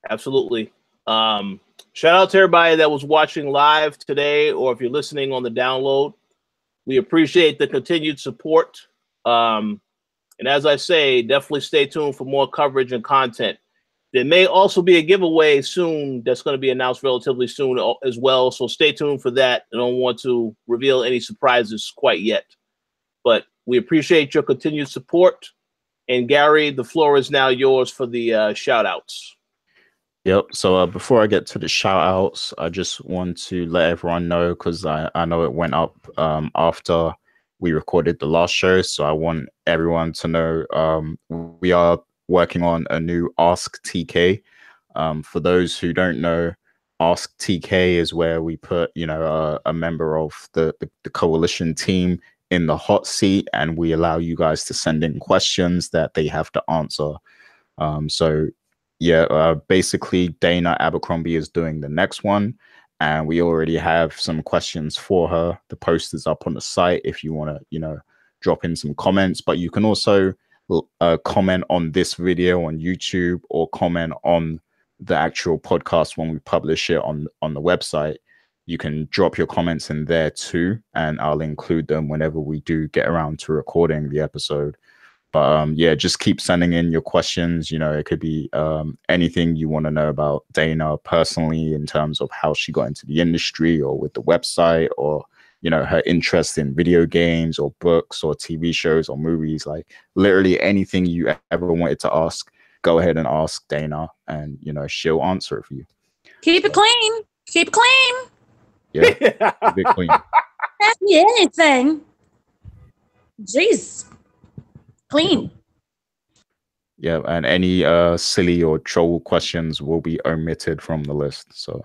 Absolutely. Shout out to everybody that was watching live today, or if you're listening on the download. We appreciate the continued support. And as I say, definitely stay tuned for more coverage and content. There may also be a giveaway soon that's going to be announced relatively soon as well. So stay tuned for that. I don't want to reveal any surprises quite yet. But we appreciate your continued support. And Gary, the floor is now yours for the shout outs. Yep. So before I get to the shout outs, I just want to let everyone know, because I know it went up after we recorded the last show. So I want everyone to know we are working on a new Ask TK. For those who don't know, Ask TK is where we put, a member of the Coalition team in the hot seat, and we allow you guys to send in questions that they have to answer. Basically Dana Abercrombie is doing the next one, and we already have some questions for her. The post is up on the site if you want to, drop in some comments, but you can also comment on this video on YouTube or comment on the actual podcast when we publish it on the website. You can drop your comments in there too, and I'll include them whenever we do get around to recording the episode. But just keep sending in your questions. It could be anything you want to know about Dana personally, in terms of how she got into the industry, or with the website, or her interest in video games or books or TV shows or movies. Like literally anything you ever wanted to ask, go ahead and ask Dana, and she'll answer it for you. Keep it clean. Keep it clean. Yeah, keep it clean. Ask me anything. Jeez. Clean. Yeah, and any silly or troll questions will be omitted from the list. So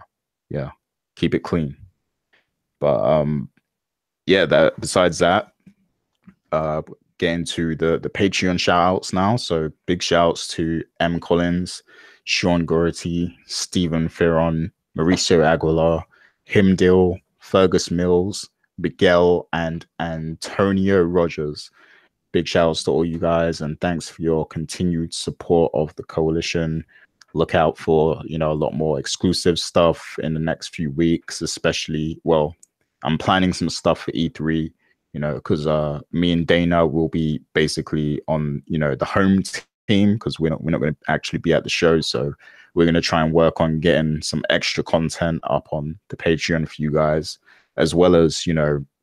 yeah, keep it clean. But besides that, get into the Patreon shout outs now. So big shouts to M. Collins, Sean Gority, Stephen Ferron, Mauricio Aguilar, Himdil, Fergus Mills, Miguel, and Antonio Rogers. Big shout outs to all you guys, and thanks for your continued support of the Coalition. Look out for, a lot more exclusive stuff in the next few weeks, especially, I'm planning some stuff for E3, because me and Dana will be basically on, the home team, because we're not going to actually be at the show. So we're going to try and work on getting some extra content up on the Patreon for you guys, as well as,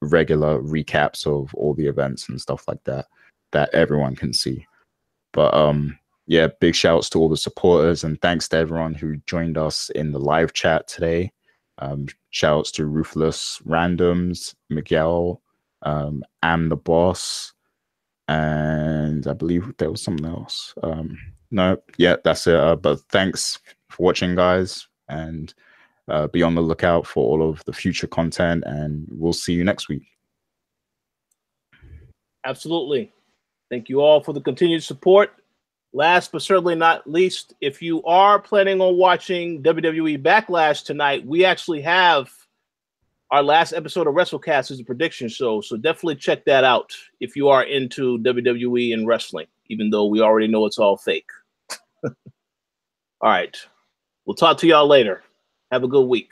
regular recaps of all the events and stuff like that everyone can see. But big shouts to all the supporters, and thanks to everyone who joined us in the live chat today. Shouts to Ruthless Randoms, Miguel, Am the Boss, and I believe there was something else. That's it. But thanks for watching, guys, and be on the lookout for all of the future content, and we'll see you next week. Absolutely. Thank you all for the continued support. Last but certainly not least, if you are planning on watching WWE Backlash tonight, we actually have our last episode of WrestleCast is a prediction show. So definitely check that out if you are into WWE and wrestling, even though we already know it's all fake. All right. We'll talk to y'all later. Have a good week.